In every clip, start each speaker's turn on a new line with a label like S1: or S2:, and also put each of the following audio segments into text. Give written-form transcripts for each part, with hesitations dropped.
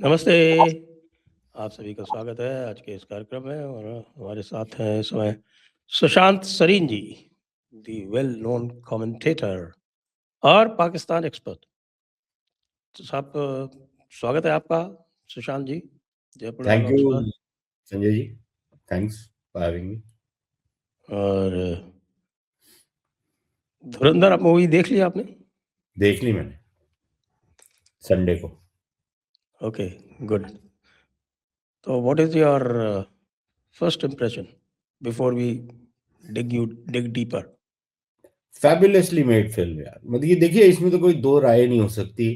S1: नमस्ते, आप सभी का स्वागत है आज के इस कार्यक्रम में और हमारे साथ हैं इस समय Sushant Sareen ji, the well known commentator और पाकिस्तान एक्सपर्ट। तो साहब स्वागत है आपका Sushant ji, Jaipur live
S2: thank you
S1: observer.
S2: Sanjay ji, thanks for having me.
S1: और धुरंधर आप मूवी देख ली आपने?
S2: देख ली मैंने संडे को।
S1: Okay, good. तो what is your first impression before we dig deeper?
S2: Fabulously made film यार, मतलब ये देखिए, इसमें तो कोई दो राय नहीं हो सकती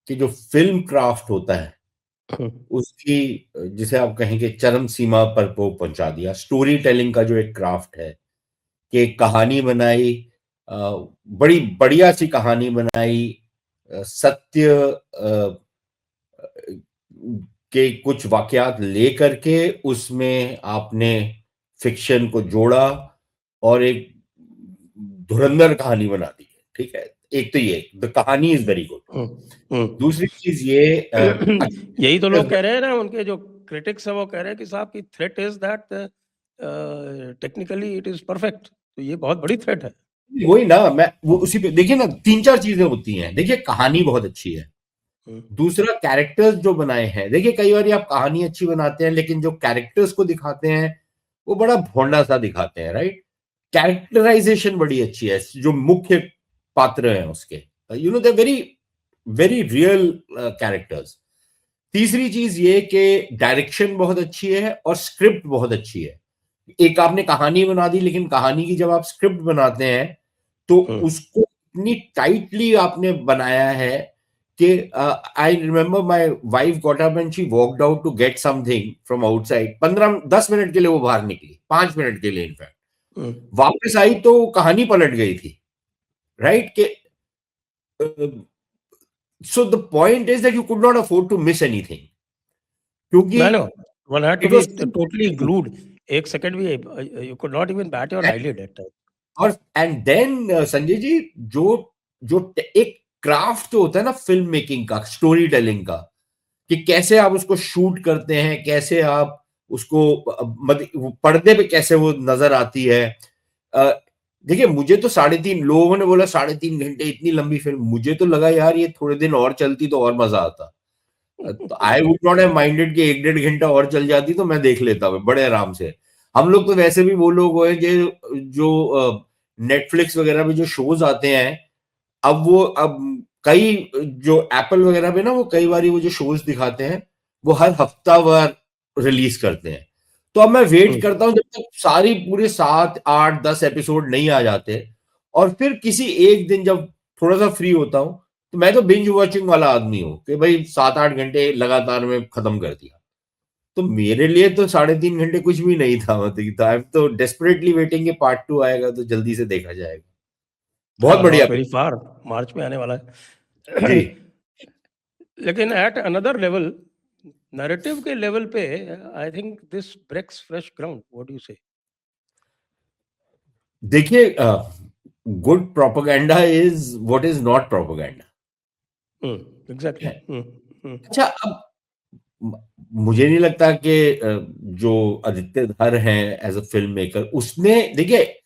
S2: कि जो फिल्म क्राफ्ट होता है उसकी, जिसे आप कहेंगे, चरम सीमा पर वो पहुंचा दिया। स्टोरी टेलिंग का जो एक क्राफ्ट है कि एक कहानी बनाई, बड़ी बढ़िया सी कहानी बनाई, सत्य के कुछ वाकयात ले करके उसमें आपने फिक्शन को जोड़ा और एक धुरंधर कहानी बना दी है। ठीक है, एक तो ये द कहानी इज वेरी गुड। दूसरी चीज ये
S1: यही तो लोग कह रहे हैं ना, उनके जो क्रिटिक्स है वो कह रहे हैं कि साहब की threat is that technically it is perfect. तो ये बहुत बड़ी थ्रेट है।
S2: वही ना, मैं वो उसी पे देखिए ना, तीन चार चीजें होती हैं। देखिए, कहानी बहुत अच्छी है। दूसरा, कैरेक्टर्स जो बनाए हैं, देखिए कई बार आप कहानी अच्छी बनाते हैं लेकिन जो कैरेक्टर्स को दिखाते हैं वो बड़ा भोंडा सा दिखाते हैं, राइट। कैरेक्टराइजेशन बड़ी अच्छी है, जो मुख्य पात्र हैं उसके, they very very real characters. तीसरी चीज ये कि डायरेक्शन बहुत अच्छी है और स्क्रिप्ट बहुत अच्छी है। एक आपने कहानी बना दी, लेकिन कहानी की जब आप स्क्रिप्ट बनाते हैं तो उसको इतनी टाइटली आपने बनाया है कि I remember my wife got up and she walked out to get something from outside. 15-10 minute के लिए वो बाहर निकली, 5 मिनट के लिए इनफैक्ट। वापस आई तो कहानी पलट गई थी, राइट। के so the point is that you could not afford to miss anything, क्योंकि
S1: I know, one had to
S2: it
S1: be
S2: was
S1: totally glued. एक सेकंड भी you could not even bat your eyelid at time.
S2: और and then Sanjay ji, जो जो एक craft जो होता है ना फिल्म मेकिंग का, स्टोरी टेलिंग का, कि कैसे आप उसको शूट करते हैं, कैसे आप उसको पर्दे पे कैसे वो नजर आती है। देखिए, मुझे तो 3.5, लोगों ने बोला 3.5 घंटे इतनी लंबी फिल्म, मुझे तो लगा यार ये थोड़े दिन और चलती तो और मजा आता। तो I would not have minded कि 1-1.5 घंटा और चल जाती तो मैं देख लेता बड़े आराम से। हम लोग तो वैसे भी वो लोग हैं जो नेटफ्लिक्स वगैरह पे जो शोज आते हैं, अब कई जो एप्पल वगैरह पे ना, वो कई बार वो जो शोज दिखाते हैं वो हर हफ्तावार रिलीज करते हैं। तो अब मैं वेट करता हूँ जब तक सारी पूरे 7-8-10 एपिसोड नहीं आ जाते, और फिर किसी एक दिन जब थोड़ा सा फ्री होता हूँ तो मैं तो बिंज वॉचिंग वाला आदमी हूँ कि भाई 7-8 घंटे लगातार में खत्म कर दिया। तो मेरे लिए तो 3.5 घंटे कुछ भी नहीं था, मतलब आई एम तो डेस्परेटली वेटिंग कि पार्ट 2 आएगा तो जल्दी से देखा जाएगा। बहुत
S1: हाँ,
S2: बढ़िया
S1: नॉट वेरी फार, मार्च में आने वाला है।
S2: जी।
S1: लेकिन एट अनदर लेवल, नैरेटिव के लेवल पे, I think this breaks fresh ground. What do you say?
S2: देखिए, good propaganda is what is not propaganda.
S1: Exactly.
S2: अच्छा, अब मुझे नहीं लगता कि जो आदित्य धर हैं एज अ फिल्म मेकर, उसने, देखिए,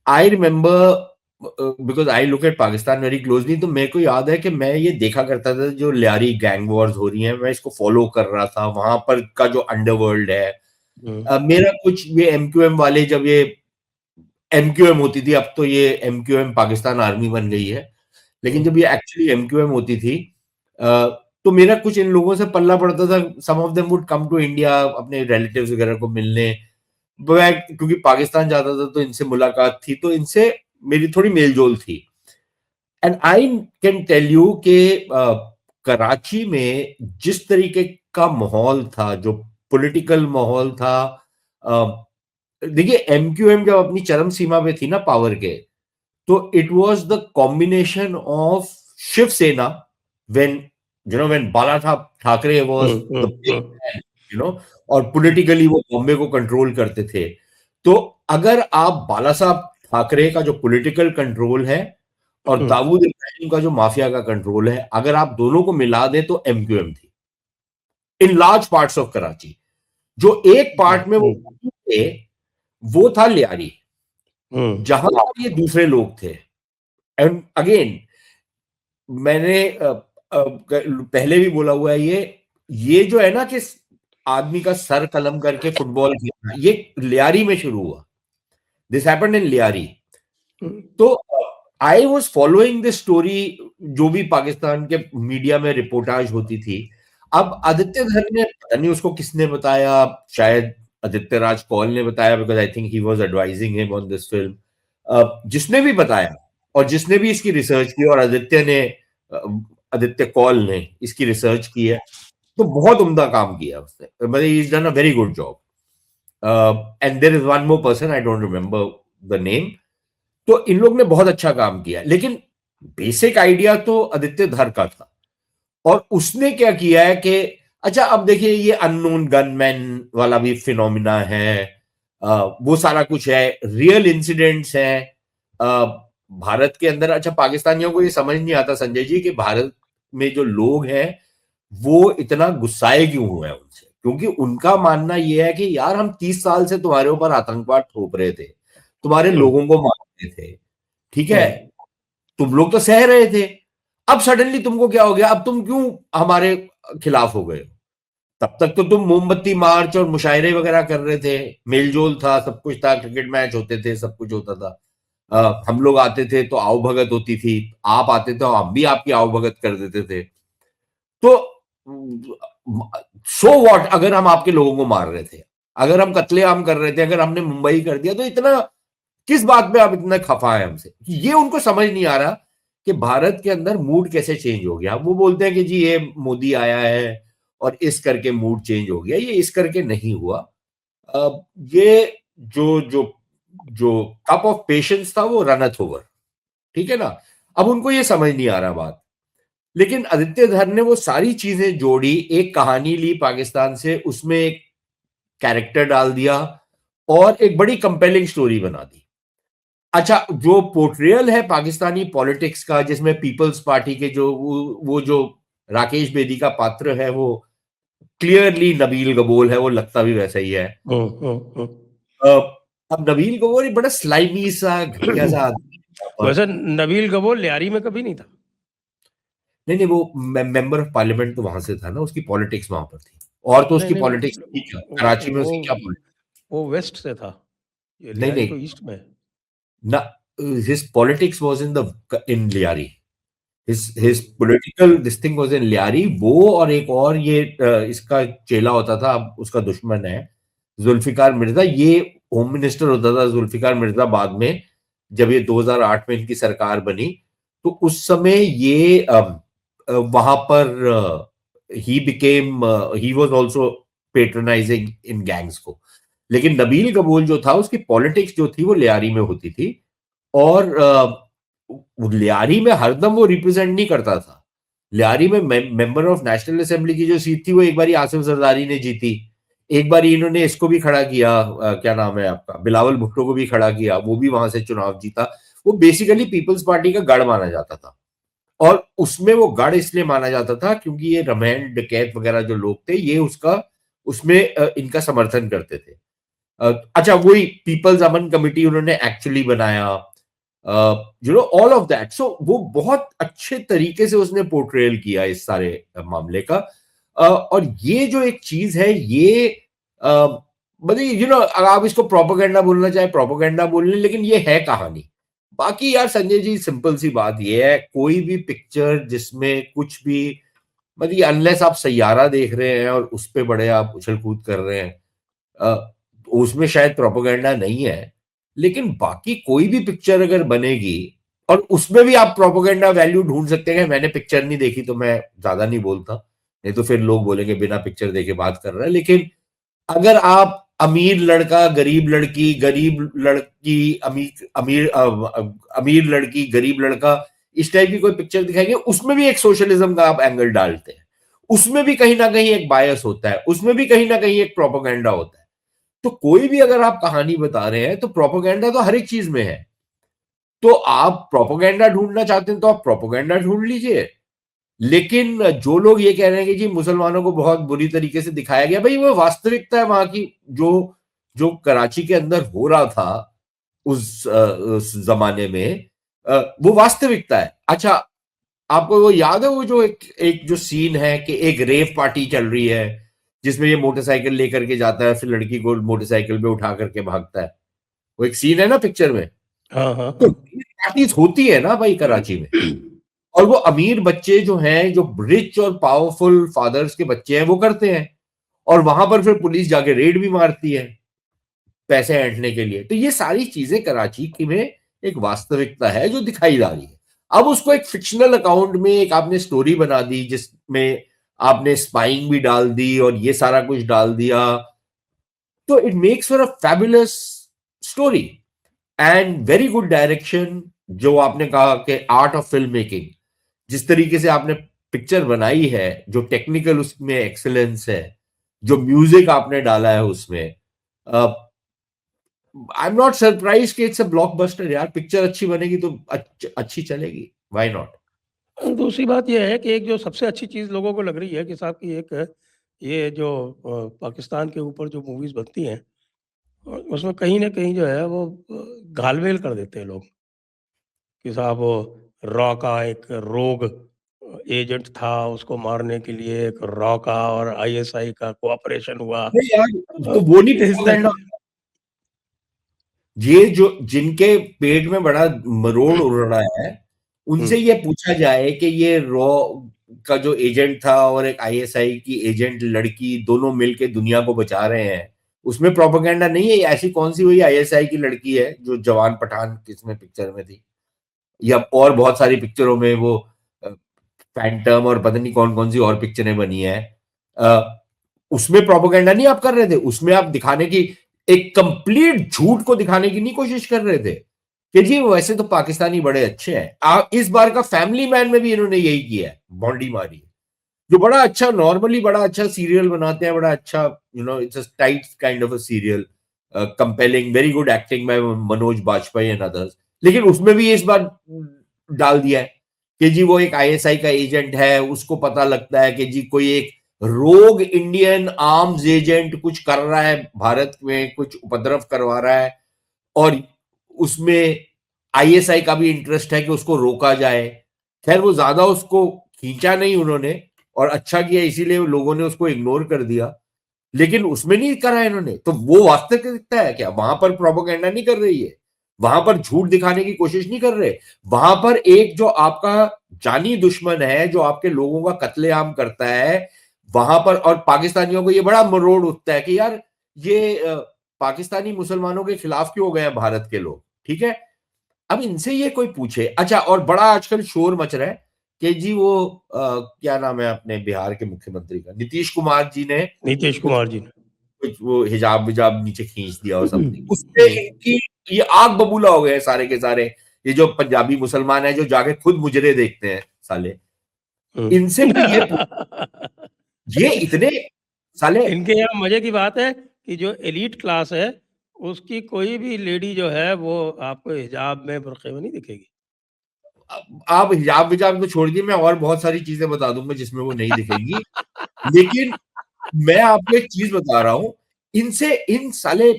S2: I remember, because I look at Pakistan very closely, तो मेरे को याद है कि मैं ये देखा करता था जो लियारी गैंग वॉर्स हो रही हैं, मैं इसको फॉलो कर रहा था। वहां पर का जो अंडरवर्ल्ड है, मेरा कुछ ये एमक्यूएम वाले, जब ये एमक्यूएम होती थी, अब तो ये एमक्यूएम पाकिस्तान आर्मी बन गई है, लेकिन जब ये एक्चुअली एमक्यूएम होती थी, तो मेरा कुछ इन लोगों से पल्ला पड़ता था। Some of them would come to India अपने रिलेटिव्स वगैरह को मिलने। मैं क्योंकि पाकिस्तान जाता था तो इनसे मुलाकात थी, तो इनसे मेरी थोड़ी मेलजोल थी। And I can tell you कि कराची में जिस तरीके का माहौल था, जो पॉलिटिकल माहौल था, देखिए एमक्यूएम जब अपनी चरम सीमा पे थी ना पावर के, तो it was the combination of Shiv Sena, when when Bala Thackeray was the big man, और पॉलिटिकली वो बॉम्बे को कंट्रोल करते थे। तो अगर आप बाला साहब ठाकरे का जो पॉलिटिकल कंट्रोल है और दाऊद इब्राहिम का जो माफिया का कंट्रोल है, अगर आप दोनों को मिला दें तो एमक्यूएम थी। In large parts of Karachi. जो एक पार्ट में वो थे वो था लियारी, जहां पर ये दूसरे लोग थे। एंड अगेन मैंने पहले भी बोला हुआ है, ये जो है ना कि आदमी का सर कलम करके फुटबॉल खेलना, ये लियारी में शुरू हुआ। This happened in Lyari. तो I was following this story, जो भी पाकिस्तान के मीडिया में रिपोर्टाज होती थी। अब आदित्य धर ने, पता नहीं उसको किसने बताया, शायद आदित्य राज कौल ने बताया, because I think he was advising him on this film. जिसने भी बताया और जिसने भी इसकी रिसर्च की, और आदित्य कौल ने इसकी रिसर्च की है, तो बहुत उम्दा काम किया उसने, मतलब he is done a very good job. And there is one more person, I don't remember the name. तो इन लोग ने बहुत अच्छा काम किया, लेकिन बेसिक आइडिया तो आदित्य धर का था। और उसने क्या किया है कि अच्छा, अब देखिए ये अननोन गनमैन वाला भी फिनोमिना है, वो सारा कुछ है, रियल इंसिडेंट्स है भारत के अंदर। अच्छा, पाकिस्तानियों को ये समझ नहीं आता संजय जी कि भारत में जो लोग हैं वो इतना गुस्साए क्यों हुए हैं उनसे, क्योंकि उनका मानना यह है कि यार हम 30 साल से तुम्हारे ऊपर आतंकवाद थोप रहे थे, तुम्हारे लोगों को मारते थे, ठीक है, तुम लोग तो सह रहे थे, अब सडनली तुमको क्या हो गया, अब तुम क्यों हमारे खिलाफ हो गए? तब तक तो तुम मोमबत्ती मार्च और मुशायरे वगैरह कर रहे थे, मेलजोल था, सब कुछ था, क्रिकेट मैच होते थे, सब कुछ होता था। हम लोग आते थे तो आओ भगत होती थी, आप आते थे तो हम भी आपकी आओ भगत कर देते थे। तो सो व्हाट अगर हम आपके लोगों को मार रहे थे, अगर हम कत्लेआम कर रहे थे, अगर हमने मुंबई कर दिया, तो इतना किस बात पे आप इतना खफा है हमसे? ये उनको समझ नहीं आ रहा कि भारत के अंदर मूड कैसे चेंज हो गया। वो बोलते हैं कि जी ये मोदी आया है और इस करके मूड चेंज हो गया, ये इस करके नहीं हुआ। ये जो जो जो कप ऑफ पेशेंस था वो रनथ ओवर, ठीक है ना। अब उनको ये समझ नहीं आ रहा बात, लेकिन आदित्य धर ने वो सारी चीजें जोड़ी, एक कहानी ली पाकिस्तान से, उसमें एक कैरेक्टर डाल दिया और एक बड़ी कंपेलिंग स्टोरी बना दी। अच्छा, जो पोर्ट्रियल है पाकिस्तानी पॉलिटिक्स का, जिसमें पीपल्स पार्टी के जो वो जो राकेश बेदी का पात्र है, वो क्लियरली नबील गबोल है, वो लगता भी वैसा ही है। अब नबील गबोल बड़ा स्लाइमी सा, घटिया सा आदमी।
S1: वैसे नबील गबोर लियारी में कभी नहीं था।
S2: नहीं, वो मेंबर ऑफ पार्लियामेंट तो वहां से था ना, उसकी पॉलिटिक्स वहां पर थी, और तो उसकी
S1: नहीं
S2: पॉलिटिक्स ठीक है, कराची में उसकी क्या पॉलिटिक्स?
S1: वो वेस्ट से था, ये
S2: नहीं
S1: लियारी तो
S2: नहीं
S1: ईस्ट में है।
S2: ना, his politics was in Lyari, his political this thing was in Lyari. वो और एक और ये इसका चेला होता था, अब उसका दुश्मन है जुल्फिकार मिर्जा, ये होम मिनिस्टर होता था जुल्फिकार मिर्जा बाद में, जब ये 2008 में इनकी सरकार बनी, तो उस समय ये वहां पर he was also patronising in gangs को। लेकिन नबील गबूल जो था, उसकी पॉलिटिक्स जो थी वो लियारी में होती थी, और लियारी में हरदम वो रिप्रेजेंट नहीं करता था। लियारी में मेंबर ऑफ नेशनल असेंबली की जो सीट थी वो एक बार आसिफ जरदारी ने जीती, एक बार इन्होंने इसको भी खड़ा किया, क्या नाम है आपका, बिलावल भुट्टो को भी खड़ा किया, वो भी वहां से चुनाव जीता। वो बेसिकली पीपल्स पार्टी का गढ़ माना जाता था, और उसमें वो गढ़ इसलिए माना जाता था क्योंकि ये रमैन डकैत वगैरह जो लोग थे, ये उसमें इनका समर्थन करते थे। अच्छा, वही पीपल्स अमन कमिटी उन्होंने एक्चुअली बनाया, ऑल ऑफ दैट। सो वो बहुत अच्छे तरीके से उसने पोर्ट्रेल किया इस सारे मामले का। और ये जो एक चीज है, ये मतलब अगर आप इसको प्रोपोगेंडा बोलना चाहे प्रोपोगेंडा बोल लें, लेकिन ये है कहानी। बाकी यार संजय जी, सिंपल सी बात ये है, कोई भी पिक्चर जिसमें कुछ भी, मतलब अनलेस आप सैयारा देख रहे हैं और उस पे बड़े आप उछल कूद कर रहे हैं, उसमें शायद प्रोपोगेंडा नहीं है। लेकिन बाकी कोई भी पिक्चर अगर बनेगी, और उसमें भी आप प्रोपोगेंडा वैल्यू ढूंढ सकते हैं। मैंने पिक्चर नहीं देखी तो मैं ज्यादा नहीं बोलता, नहीं तो फिर लोग बोलेंगे बिना पिक्चर देखे बात कर रहा है। लेकिन अगर आप अमीर लड़का गरीब लड़की, गरीब लड़की अमीर लड़की गरीब लड़का, इस टाइप की कोई पिक्चर दिखाएंगे, उसमें भी एक सोशलिज्म का आप एंगल डालते हैं, उसमें भी कहीं ना कहीं एक बायस होता है, उसमें भी कहीं ना कहीं एक प्रोपोगेंडा होता है। तो कोई भी अगर आप कहानी बता रहे हैं तो प्रोपोगेंडा तो हर एक चीज में है। तो आप प्रोपोगेंडा ढूंढना चाहते हैं तो आप प्रोपोगेंडा ढूंढ लीजिए, लेकिन जो लोग ये कह रहे हैं कि जी मुसलमानों को बहुत बुरी तरीके से दिखाया गया, भाई वो वास्तविकता है वहां की, जो जो कराची के अंदर हो रहा था उस जमाने में, वो वास्तविकता है। अच्छा, आपको वो याद है वो जो एक जो सीन है कि एक रेव पार्टी चल रही है जिसमें ये मोटरसाइकिल लेकर के जाता है, फिर लड़की को मोटरसाइकिल पे उठा करके भागता है, वो एक सीन है ना पिक्चर में।
S1: हाँ, हाँ,
S2: तो
S1: हाँ।
S2: पार्टीज होती है ना भाई कराची में, और वो अमीर बच्चे जो हैं, जो रिच और पावरफुल फादर्स के बच्चे हैं, वो करते हैं, और वहां पर फिर पुलिस जाके रेड भी मारती है पैसे ऐंठने के लिए। तो ये सारी चीजें कराची की में एक वास्तविकता है जो दिखाई जा रही है। अब उसको एक फिक्शनल अकाउंट में एक आपने स्टोरी बना दी जिसमें आपने स्पाइंग भी डाल दी और ये सारा कुछ डाल दिया, तो it makes for a fabulous story and very good direction. जो आपने कहा कि आर्ट ऑफ फिल्म मेकिंग, जिस तरीके से आपने पिक्चर बनाई है, जो टेक्निकल उसमें एक्सेलेंस है, जो म्यूजिक आपने डाला है उसमें, आई एम नॉट सरप्राइज कि इट्स अ ब्लॉकबस्टर यार। पिक्चर अच्छी बनेगी तो अच्छी चलेगी, व्हाई नॉट।
S1: दूसरी बात ये है कि एक जो सबसे अच्छी चीज़ लोगों को लग रही है कि साहब की एक ये जो पाकिस्तान के ऊपर जो मूवीज़ बनती हैं, उसमें कहीं न कहीं जो है वो घाल-मेल कर देते हैं लोग कि साहब वो रॉ का एक रोग एजेंट था, उसको मारने के लिए एक रॉ का और आईएसआई का कोऑपरेशन हुआ।
S2: नहीं यार,
S1: अ,
S2: तो वो नहीं
S1: इस तरह
S2: प्रोपेगेंडा। ये जो जिनके पेट में बड़ा मरोड़ उड़ रहा है,
S1: हुँ,
S2: उनसे ये पूछा जाए कि ये रॉ का जो एजेंट था और एक आईएसआई की एजेंट लड़की दोनों मिलके दुनिया को बचा रहे हैं, उसमें प्रोपेगेंडा नहीं है? ऐसी कौन सी वही आईएसआई की लड़की है जो जवान पठान किसमें पिक्चर में थी, या और बहुत सारी पिक्चरों में वो फैंटम और पता नहीं कौन कौन सी और पिक्चरें बनी है, उसमें प्रोपेगेंडा नहीं आप कर रहे थे? उसमें आप दिखाने की, एक कंप्लीट झूठ को दिखाने की नहीं कोशिश कर रहे थे कि जी वैसे तो पाकिस्तानी बड़े अच्छे हैं। इस बार का फैमिली मैन में भी इन्होंने यही किया है, बॉन्डी मारी है, जो बड़ा अच्छा, नॉर्मली बड़ा अच्छा सीरियल बनाते हैं, बड़ा अच्छा, it's a tight kind of a serial, compelling, very good acting by Manoj Bajpayee and others. लेकिन उसमें भी इस बार डाल दिया है कि जी वो एक आईएसआई का एजेंट है, उसको पता लगता है कि जी कोई एक रोग इंडियन आर्म्स एजेंट कुछ कर रहा है भारत में, कुछ उपद्रव करवा रहा है, और उसमें आईएसआई का भी इंटरेस्ट है कि उसको रोका जाए। खैर वो ज्यादा उसको खींचा नहीं उन्होंने, और अच्छा किया, इसीलिए लोगों ने उसको इग्नोर कर दिया, लेकिन उसमें नहीं करा इन्होंने। तो वो वास्तविकता है क्या? वहां पर प्रोपेगेंडा नहीं कर रही है, वहां पर झूठ दिखाने की कोशिश नहीं कर रहे, वहां पर एक जो आपका जानी दुश्मन है, जो आपके लोगों का कत्लेआम करता है, वहां पर, और पाकिस्तानियों को ये बड़ा मरोड़ उठता है कि यार ये पाकिस्तानी मुसलमानों के खिलाफ क्यों हो गए हैं भारत के लोग, ठीक है? अब इनसे ये कोई पूछे। अच्छा, और बड़ा आजकल शोर मच रहा है कि जी वो क्या नाम है अपने बिहार के मुख्यमंत्री का, नीतीश कुमार जी ने
S1: नीतीश
S2: कुछ
S1: कुमार जी ने।
S2: कुछ वो हिजाब विजाब नीचे खींच दिया और समथिंग, उससे
S1: हुँ,
S2: इनकी ये आग बबूला हो गए सारे के सारे। ये जो पंजाबी मुसलमान है जो जाके खुद मुजरे देखते हैं साले,
S1: हुँ।
S2: इनसे भी ये इतने साले।
S1: इनके यहाँ मज़े की बात है कि जो एलीट क्लास है, उसकी कोई भी लेडी जो है वो आपको हिजाब में, बुर्क़े में नहीं दिखेगी।
S2: आप हिजाब विजाब तो छोड़ दिए, मैं और बहुत सारी चीजें बता दूंगा जिसमें वो नहीं दिखेगी, लेकिन मैं आपको एक चीज बता रहा हूं, इनसे इन साले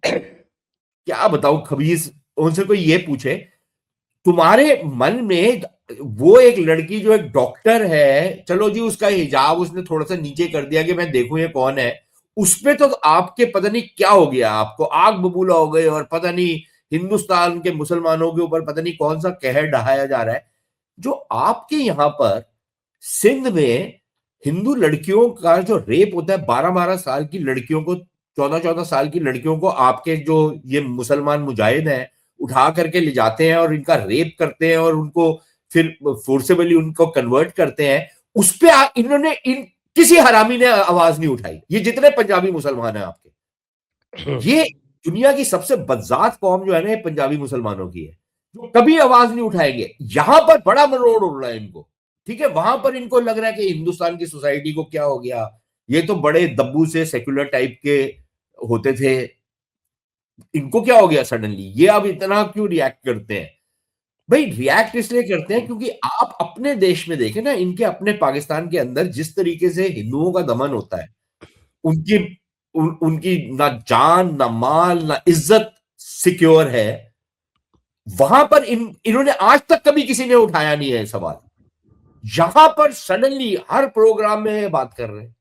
S2: क्या बताऊं खबीस, उनसे कोई ये पूछे तुम्हारे मन में, वो एक लड़की जो एक डॉक्टर है, चलो जी उसका हिजाब उसने थोड़ा सा नीचे कर दिया कि मैं देखूं ये कौन है, उसपे तो आपके पता नहीं क्या हो गया, आपको आग बबूला हो गए, और पता नहीं हिंदुस्तान के मुसलमानों के ऊपर पता नहीं कौन सा कहर ढहाया जा रहा है। जो आपके यहां पर सिंध में हिंदू लड़कियों का जो रेप होता है, 12-12 साल की लड़कियों को, 14-14 साल की लड़कियों को आपके जो ये मुसलमान मुजाहिद हैं उठा करके ले जाते हैं और इनका रेप करते हैं और उनको फिर फोर्सेबली उनको कन्वर्ट करते हैं, उस पर इन्होंने इन किसी हरामी ने आवाज नहीं उठाई। ये जितने पंजाबी मुसलमान हैं आपके, ये दुनिया की सबसे बदजात कौम जो है ना, ये पंजाबी मुसलमानों की है, जो कभी आवाज नहीं उठाएंगे। यहां पर बड़ा मरोड़ उड़ रहा है इनको, ठीक है? वहां पर इनको लग रहा है कि हिंदुस्तान की सोसाइटी को क्या हो गया, ये तो बड़े दब्बू से सेक्युलर टाइप के होते थे, इनको क्या हो गया सडनली, ये अब इतना क्यों रिएक्ट करते हैं? भाई रिएक्ट इसलिए करते हैं क्योंकि आप अपने देश में देखें ना, इनके अपने पाकिस्तान के अंदर जिस तरीके से हिंदुओं का दमन होता है, उनकी उनकी ना जान, ना माल, ना इज्जत सिक्योर है, वहां पर इन्होंने आज तक कभी किसी ने उठाया नहीं है सवाल। यहां पर सडनली हर प्रोग्राम में ये बात कर रहे हैं।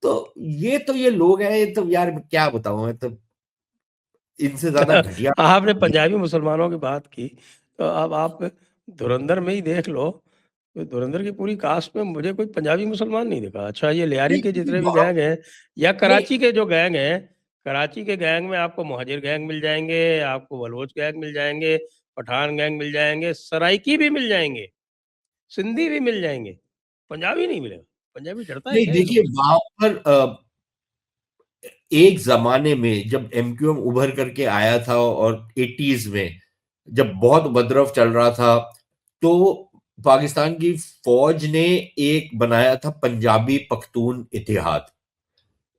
S2: तो ये लोग हैं, ये तो यार क्या बताऊं मैं तो, इनसे ज्यादा घटिया।
S1: आपने पंजाबी मुसलमानों की बात की, तो अब आप धुरंधर में ही देख लो, तो धुरंधर की पूरी कास्ट में मुझे कोई पंजाबी मुसलमान नहीं दिखा। अच्छा, ये लियारी के जितने भी गैंग हैं या
S2: नहीं,
S1: कराची के जो गैंग हैं, कराची के गैंग में आपको मुहाजिर गैंग मिल जाएंगे, आपको बलोच गैंग मिल जाएंगे, पठान गैंग मिल जाएंगे, सराइकी भी मिल जाएंगे, सिंधी भी मिल जाएंगे, पंजाबी नहीं मिलेगा। पंजाबी डरता है
S2: नहीं,
S1: क्या इन
S2: देखिए
S1: लोगों से?
S2: वहां पर एक ज़माने में जब एमक्यूएम उभर करके आया था और 80s में जब बहुत उपद्रव चल रहा था, तो पाकिस्तान की फ़ौज ने एक बनाया था पंजाबी पख्तून इत्तेहाद।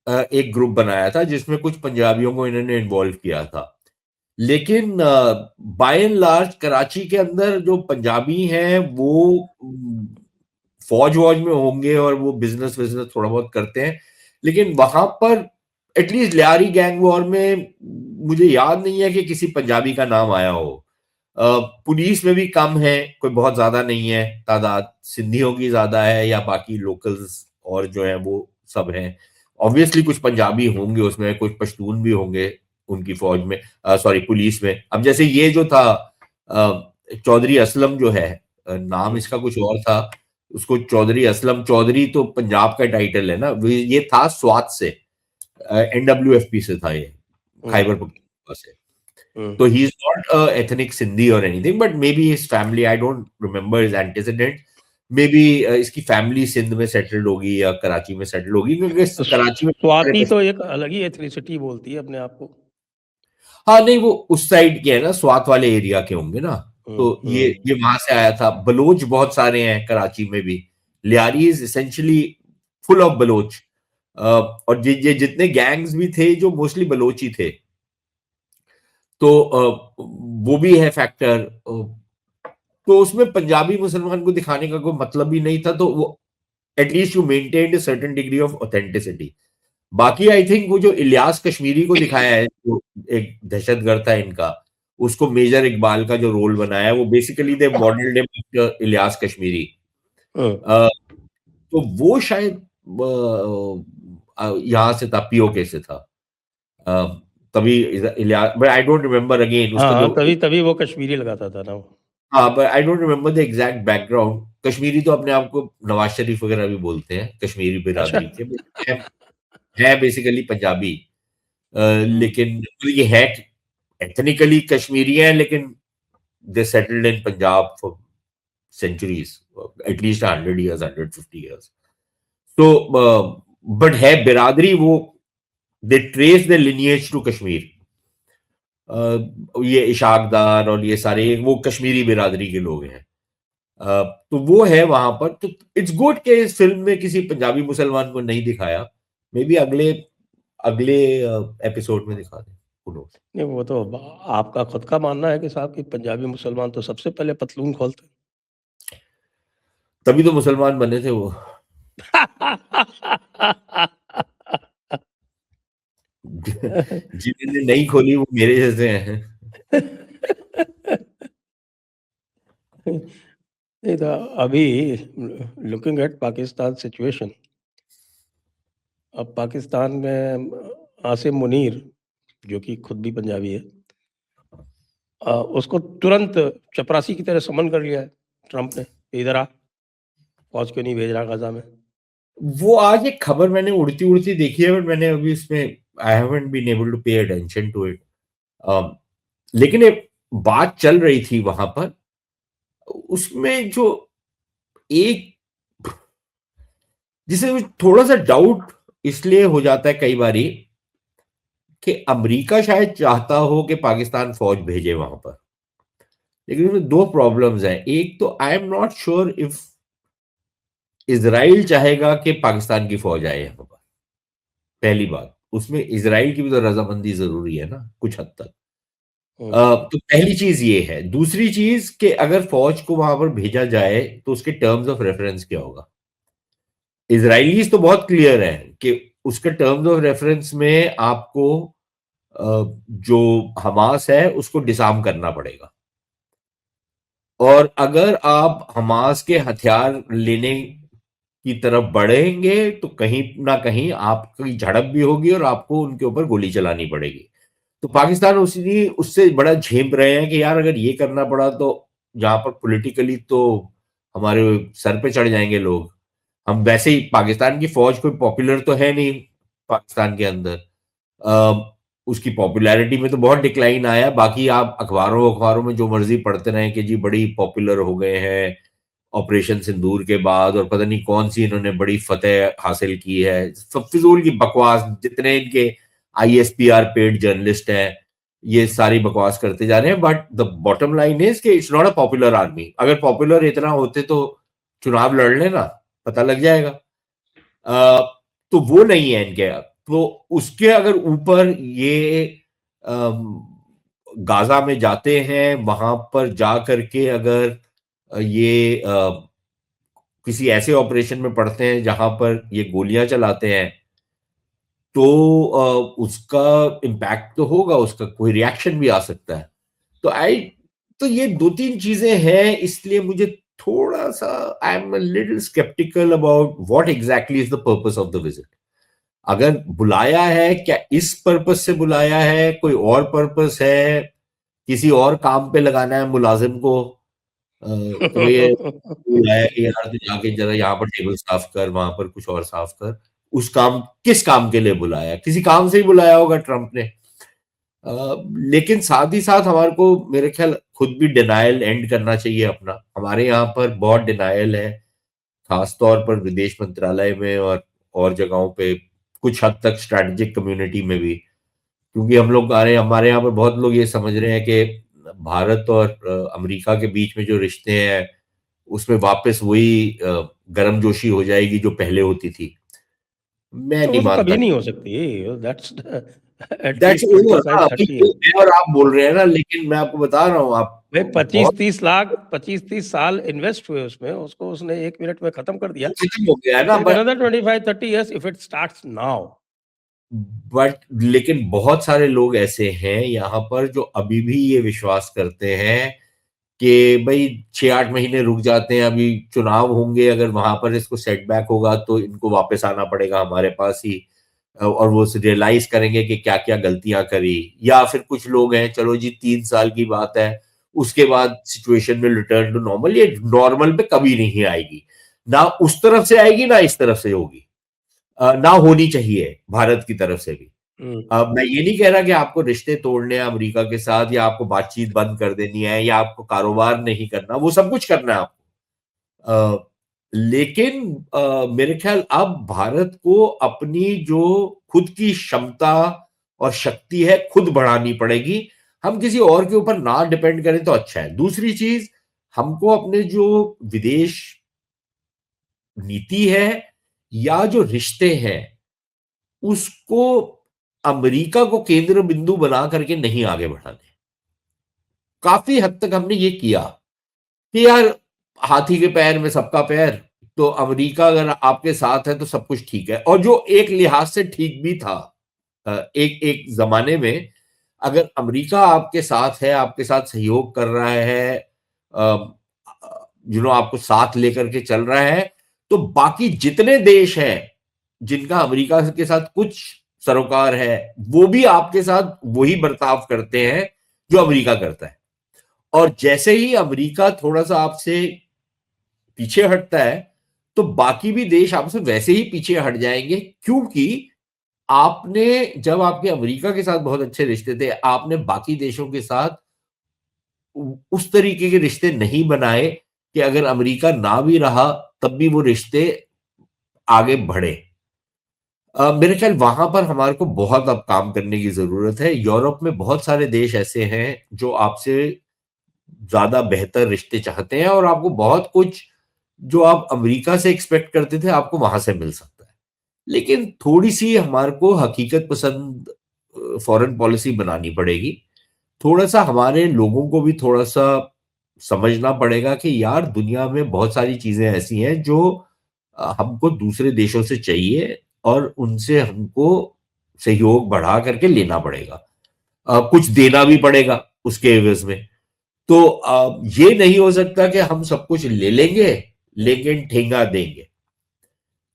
S2: एक ग्रुप बनाया था जिसमें कुछ पंजाबियों को इन्होंने इन्वॉल्व किया था। लेकिन बाय एंड लार्ज कराची के अंदर जो पंजाबी हैं वो फौज-वौज में होंगे और वो बिज़नेस-विज़नेस थोड़ा बहुत करते हैं। लेकिन वहाँ पर एटलीस्ट लियारी गैंग वॉर में मुझे याद नहीं है कि किसी पंजाबी का नाम आया हो। पुलिस में भी कम है, कोई बहुत ज़्यादा नहीं है तादाद, सिंधियों की ज़्यादा है या बाकी लोकल्स और जो हैं वो सब हैं। ऑब्वियसली कुछ पंजाबी होंगे उसमें, कुछ पश्तून भी होंगे उनकी फौज में, सॉरी पुलिस में। अब जैसे ये जो था चौधरी असलम जो है, नाम
S1: हुँ।
S2: इसका कुछ और था, उसको चौधरी असलम, चौधरी तो पंजाब का टाइटल है ना, ये था स्वात से, एनडब्ल्यूएफपी से था ये,
S1: हुँ,
S2: खैबर पख्तूनख्वा से।
S1: हुँ।
S2: तो he is not ethnic Sindhi और anything, but maybe his family, I don't remember his antecedent, maybe इसकी फैमिली सिंध में सेटल्ड होगी या कराची में सेटल होगी, क्योंकि
S1: तो
S2: कराची में
S1: स्वाति तो एक अलग ही एथनिसिटी बोलती है अपने आप को।
S2: हाँ नहीं, वो उस साइड के है ना, स्वात वाले एरिया के होंगे ना।
S1: हुँ,
S2: तो ये
S1: हुँ।
S2: वहां से आया था। बलोच बहुत सारे हैं कराची में भी। Lyari is essentially full of Baloch. और ये जितने गैंग्स भी थे जो मोस्टली बलोची थे, तो वो भी है फैक्टर। तो उसमें पंजाबी मुसलमान को दिखाने का कोई मतलब भी नहीं था, तो वो at least you maintained certain degree of authenticity. बाकी आई थिंक वो जो इलियास कश्मीरी को दिखाया है, जो एक दहशतगर्द था इनका, उसको मेजर इकबाल का जो रोल बनाया है, वो basically they modelled him after Ilyas Kashmiri.
S1: Hmm.
S2: Uh, तो वो शायद यहाँ से था, पीओके से था। अ, तभी Ilyas, but I don't remember again उसका
S1: हाँ,
S2: जो,
S1: तभी वो कश्मीरी लगाता था ना वो।
S2: हाँ, but I don't remember the exact background. Kashmiri तो अपने आप को नवाज शरीफ वगैरह भी बोलते हैं, कश्मीरी
S1: अच्छा।
S2: बिरादरी के, है बेसिकली पंजाबी।
S1: हुँ,
S2: लेकिन ये है एथनिकली कश्मीरी है, लेकिन they settled in Punjab for centuries, at least 100 years, 150 years। तो बट है बिरादरी वो, they trace the lineage to Kashmir. ये इशाकदार और ये सारे वो कश्मीरी बिरादरी के लोग हैं। तो वो है वहां पर। तो इट्स गुड कि इस फिल्म में किसी पंजाबी मुसलमान को नहीं दिखाया। मे बी अगले अगले एपिसोड में दिखा दें। Who knows?
S1: नहीं वो तो ब आपका खुद का मानना है कि साहब कि पंजाबी मुसलमान तो सबसे पहले पतलून खोलते हैं।
S2: तभी तो मुसलमान बने थे वो। जिन्होंने नहीं खोली वो मेरे जैसे हैं।
S1: नहीं तो अभी लुकिंग एट पाकिस्तान सिचुएशन, अब पाकिस्तान में आसिम मुनीर, जो कि खुद भी पंजाबी है, उसको तुरंत चपरासी की तरह समन कर लिया है ट्रंप ने, इधर आ, फौज क्यों नहीं भेज रहा गाजा में।
S2: वो आज एक खबर मैंने उड़ती उड़ती देखी है, बट मैंने अभी इसमें I haven't been able to pay attention to it. लेकिन एक बात चल रही थी वहां पर, उसमें जो एक, जिसे थोड़ा सा डाउट इसलिए हो जाता है कई बारी, कि अमेरिका शायद चाहता हो कि पाकिस्तान फौज भेजे वहां पर। लेकिन उसमें दो प्रॉब्लम्स हैं। एक तो I am not sure if Israel चाहेगा कि पाकिस्तान की फौज आए यहाँ पर। पहली बात, उसमें इजराइल की भी तो रजामंदी जरूरी है ना कुछ हद तक। तो पहली चीज ये है। दूसरी चीज कि अगर फौज को वहां पर भेजा जाए तो उसके टर्म्स ऑफ रेफरेंस क्या होगा। इजरायलीज तो बहुत क्लियर है कि उसके टर्म्स ऑफ रेफरेंस में आपको जो हमास है उसको डिसआर्म करना पड़ेगा, और अगर आप हमास के हथियार लेने की तरफ बढ़ेंगे तो कहीं ना कहीं आपकी झड़प भी होगी और आपको उनके ऊपर गोली चलानी पड़ेगी। तो पाकिस्तान उसी उससे बड़ा झेप रहे हैं कि यार अगर ये करना पड़ा तो जहां पर पॉलिटिकली तो हमारे सर पे चढ़ जाएंगे लोग। हम वैसे ही, पाकिस्तान की फौज कोई पॉपुलर तो है नहीं पाकिस्तान के अंदर। उसकी पॉपुलैरिटी में तो बहुत डिक्लाइन आया है। बाकी आप अखबारों अखबारों में जो मर्जी पढ़ते रहे कि जी बड़ी पॉपुलर हो गए हैं ऑपरेशन सिंदूर के बाद, और पता नहीं कौन सी इन्होंने बड़ी फतेह हासिल की है। सब फिजूल की बकवास, जितने इनके आईएसपीआर पेड जर्नलिस्ट हैं ये सारी बकवास करते जा रहे हैं। But the bottom line is कि it's not a popular army. अगर पॉपुलर इतना होते तो चुनाव लड़ लेना, पता लग जाएगा। तो वो नहीं है इनके। तो उसके अगर ऊपर ये गाजा में जाते हैं, वहां पर जा करके अगर ये किसी ऐसे ऑपरेशन में पड़ते हैं जहां पर ये गोलियां चलाते हैं, तो उसका इम्पैक्ट तो होगा, उसका कोई रिएक्शन भी आ सकता है। तो तो ये दो तीन चीजें हैं, इसलिए मुझे थोड़ा सा I am little sceptical about what exactly is the purpose of the visit. अगर बुलाया है, क्या इस पर्पस से बुलाया है, कोई और पर्पस है, किसी और काम पे लगाना है मुलाजिम को, कि भैया बुलाया कि यार तू जाके जरा यहाँ पर टेबल साफ कर, वहां पर कुछ और साफ कर। उस काम, किस काम के लिए बुलाया, किसी काम से ही बुलाया होगा ट्रंप ने। लेकिन साथ ही साथ हमारे को मेरे ख्याल खुद भी डिनायल एंड करना चाहिए अपना। हमारे यहाँ पर बहुत डिनायल है, खास तौर पर विदेश मंत्रालय में और जगहों पे, कुछ हद तक स्ट्रैटेजिक कम्युनिटी में भी। क्योंकि हम लोग हमारे यहाँ पर बहुत लोग ये समझ रहे हैं कि भारत और अमेरिका के बीच में जो रिश्ते हैं उसमें वापस वही गर्मजोशी हो जाएगी जो पहले होती थी। मैं
S1: वो
S2: नहीं
S1: तो
S2: मानता।
S1: कभी नहीं हो सकती। That's at
S2: that's
S1: least
S2: over.
S1: 25
S2: हाँ, अभी
S1: 30
S2: तो
S1: ईयर।
S2: मैं और आप बोल रहे हैं ना, लेकिन मैं आपको बता रहा हूँ, आप
S1: भाई
S2: बहुत
S1: 25-30 लाख 25-30 साल इन्वेस्ट हुए उसमें, उसको उसने 1 मिनट में खत्म कर दिया।
S2: खत्म हो गया है ना।
S1: Take another 25-30 years if it starts now।
S2: But लेकिन बहुत सारे लोग ऐसे हैं यहाँ पर जो अभी भी ये विश्वास करते हैं कि भाई 6-8 महीने रुक जाते हैं, अभी चुनाव होंगे, अगर वहां पर इसको सेटबैक होगा तो इनको वापस आना पड़ेगा हमारे पास ही, और वो रियलाइज करेंगे कि क्या क्या गलतियां करी। या फिर कुछ लोग हैं, चलो जी 3 साल की बात है, उसके बाद सिचुएशन में रिटर्न टू नॉर्मल। ये नॉर्मल पे कभी नहीं आएगी, ना उस तरफ से आएगी ना इस तरफ से होगी। ना होनी चाहिए भारत की तरफ से भी। अब मैं ये नहीं कह रहा कि आपको रिश्ते तोड़ने हैं अमेरिका के साथ, या आपको बातचीत बंद कर देनी है, या आपको कारोबार नहीं करना, वो सब कुछ करना है आपको। लेकिन मेरे ख्याल अब भारत को अपनी जो खुद की क्षमता और शक्ति है खुद बढ़ानी पड़ेगी। हम किसी और के ऊपर ना डिपेंड करें तो अच्छा है। दूसरी चीज, हमको अपने जो विदेश नीति है या जो रिश्ते हैं उसको अमेरिका को केंद्र बिंदु बना करके नहीं आगे बढ़ाने। काफी हद तक हमने ये किया कि यार हाथी के पैर में सबका पैर, तो अमेरिका अगर आपके साथ है तो सब कुछ ठीक है। और जो एक लिहाज से ठीक भी था, एक एक जमाने में, अगर अमेरिका आपके साथ है, आपके साथ सहयोग कर रहा है, आपको साथ लेकर के चल रहा है, तो बाकी जितने देश हैं जिनका अमेरिका के साथ कुछ सरोकार है, वो भी आपके साथ वही बर्ताव करते हैं जो अमेरिका करता है। और जैसे ही अमेरिका थोड़ा सा आपसे पीछे हटता है तो बाकी भी देश आपसे वैसे ही पीछे हट जाएंगे। क्योंकि आपने, जब आपके अमेरिका के साथ बहुत अच्छे रिश्ते थे, आपने बाकी देशों के साथ उस तरीके के रिश्ते नहीं बनाए कि अगर अमेरिका ना भी रहा तब भी वो रिश्ते आगे बढ़े। मेरे ख्याल वहां पर हमारे को बहुत अब काम करने की जरूरत है। यूरोप में बहुत सारे देश ऐसे हैं जो आपसे ज्यादा बेहतर रिश्ते चाहते हैं, और आपको बहुत कुछ जो आप अमेरिका से एक्सपेक्ट करते थे आपको वहां से मिल सकता है। लेकिन थोड़ी सी हमारे को हकीकत पसंद फॉरेन पॉलिसी बनानी पड़ेगी। थोड़ा-सा हमारे लोगों को भी थोड़ा-सा समझना पड़ेगा कि यार दुनिया में बहुत सारी चीज़ें ऐसी हैं जो हमको दूसरे देशों से चाहिए और उनसे हमको सहयोग बढ़ा करके लेना पड़ेगा। कुछ देना भी पड़ेगा उसके एवज़ में। तो ये नहीं हो सकता कि हम सब कुछ ले लेंगे, लेकिन ठेंगा देंगे।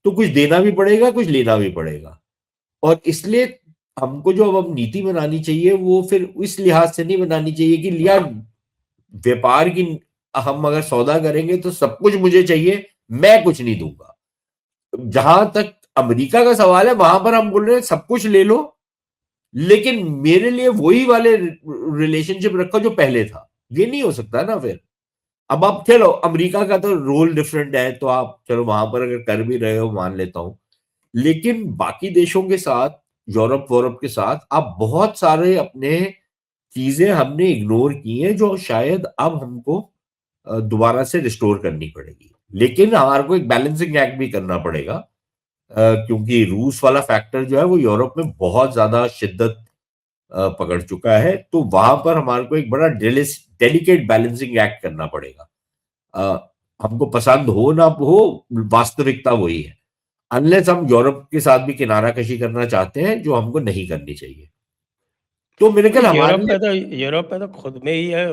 S2: तो कुछ देना भी पड़ेगा, कुछ लेना भी पड़ेगा। और इसलिए हमको जो अब नीति बनानी चाहिए वो फिर इस लिहाज से नहीं बनानी चाहिए कि लिया व्यापार की हम अगर सौदा करेंगे तो सब कुछ मुझे चाहिए, मैं कुछ नहीं दूंगा। जहां तक अमेरिका का सवाल है वहां पर हम बोल रहे हैं सब कुछ ले लो, लेकिन मेरे लिए वही वाले रिलेशनशिप रखो जो पहले था। ये नहीं हो सकता ना फिर। अब आप चलो अमेरिका का तो रोल डिफरेंट है, तो आप चलो वहां पर अगर कर भी रहे हो मान लेता हूं, लेकिन बाकी देशों के साथ, यूरोप वोरोप के साथ आप बहुत सारे अपने चीजें हमने इग्नोर की हैं जो शायद अब हमको दोबारा से रिस्टोर करनी पड़ेगी। लेकिन हमारे को एक बैलेंसिंग एक्ट भी करना पड़ेगा, क्योंकि रूस वाला फैक्टर जो है वो यूरोप में बहुत ज्यादा शिद्दत पकड़ चुका है, तो वहां पर हमारे को एक बड़ा डेलिकेट बैलेंसिंग एक्ट करना पड़ेगा। अ, हमको पसंद हो ना हो, वास्तविकता वही है। अनलेस हम यूरोप के साथ भी किनारा कशी करना चाहते हैं, जो हमको नहीं करनी चाहिए। तो मेरे ख्याल हमारे लिए
S1: यूरोप में तो खुद में ही है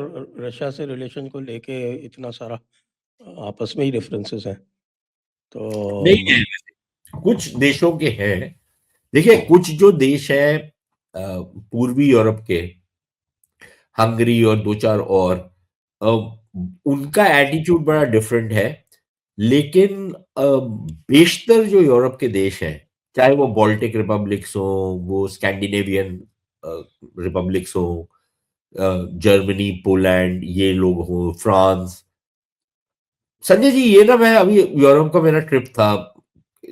S1: रशिया से रिलेशन को लेके इतना सारा आपस में ही डिफरेंसेस हैं। तो
S2: नहीं है, कुछ देशों के हैं। देखिए कुछ जो देश है पूर्वी यूरोप के, हंगरी और दो चार और, अ, उनका एटीट्यूड बड़ा डिफरेंट है। लेकिन बेशतर जो यूरोप के देश हैं, चाहे वो बाल्टिक रिपब्लिक्स हो, वो स्कैंडिनेवियन रिपब्लिक्स हो, जर्मनी, पोलैंड, ये लोग हो, फ्रांस। संजय जी ये ना, मैं अभी यूरोप का मेरा ट्रिप था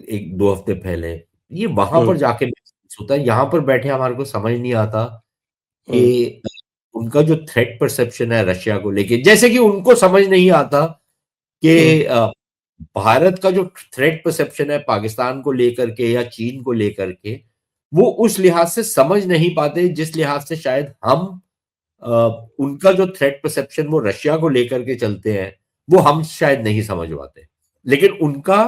S2: एक दो हफ्ते पहले। ये वहां
S1: हुँ,
S2: पर जाके महसूस होता है, यहाँ पर बैठे हमारे को समझ नहीं आता
S1: हुँ,
S2: कि उनका जो थ्रेट परसेप्शन है रशिया को लेके, जैसे कि उनको समझ नहीं आता
S1: हुँ,
S2: कि भारत का जो थ्रेट परसेप्शन है पाकिस्तान को लेकर के या चीन को लेकर के, वो उस लिहाज से समझ नहीं पाते जिस लिहाज से शायद हम अ, उनका जो थ्रेट परसेप्शन वो रशिया को लेकर के चलते हैं, वो हम शायद नहीं समझ पाते। लेकिन उनका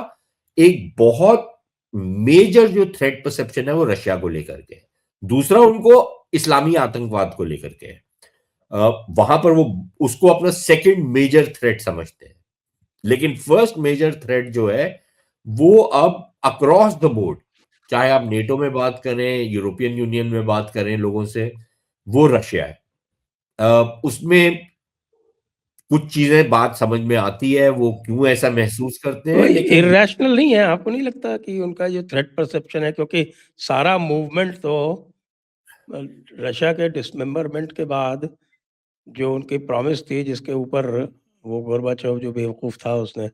S2: एक बहुत मेजर जो थ्रेट परसेप्शन है वो रशिया को लेकर के है। दूसरा उनको इस्लामी आतंकवाद को लेकर के है। वहां पर वो उसको अपना सेकंड मेजर थ्रेट समझते हैं। लेकिन फर्स्ट मेजर थ्रेट जो है वो अब अक्रॉस द बोर्ड, चाहे आप नेटो में बात करें, यूरोपियन यूनियन में बात करें लोगों से, वो रशिया है। उसमें कुछ चीजें बात समझ में आती है, वो क्यों ऐसा महसूस करते
S1: वो
S2: हैं, लेकिन
S1: इर्रेशनल नहीं है, आपको नहीं लगता कि उनका ये थ्रेट परसेप्शन है क्योंकि सारा मूवमेंट तो अ, रशिया के डिसमेंबरमेंट के बाद जो उनकी प्रॉमिस थी जिसके ऊपर वो गोर्बाचोव जो बेवकूफ़ था उसने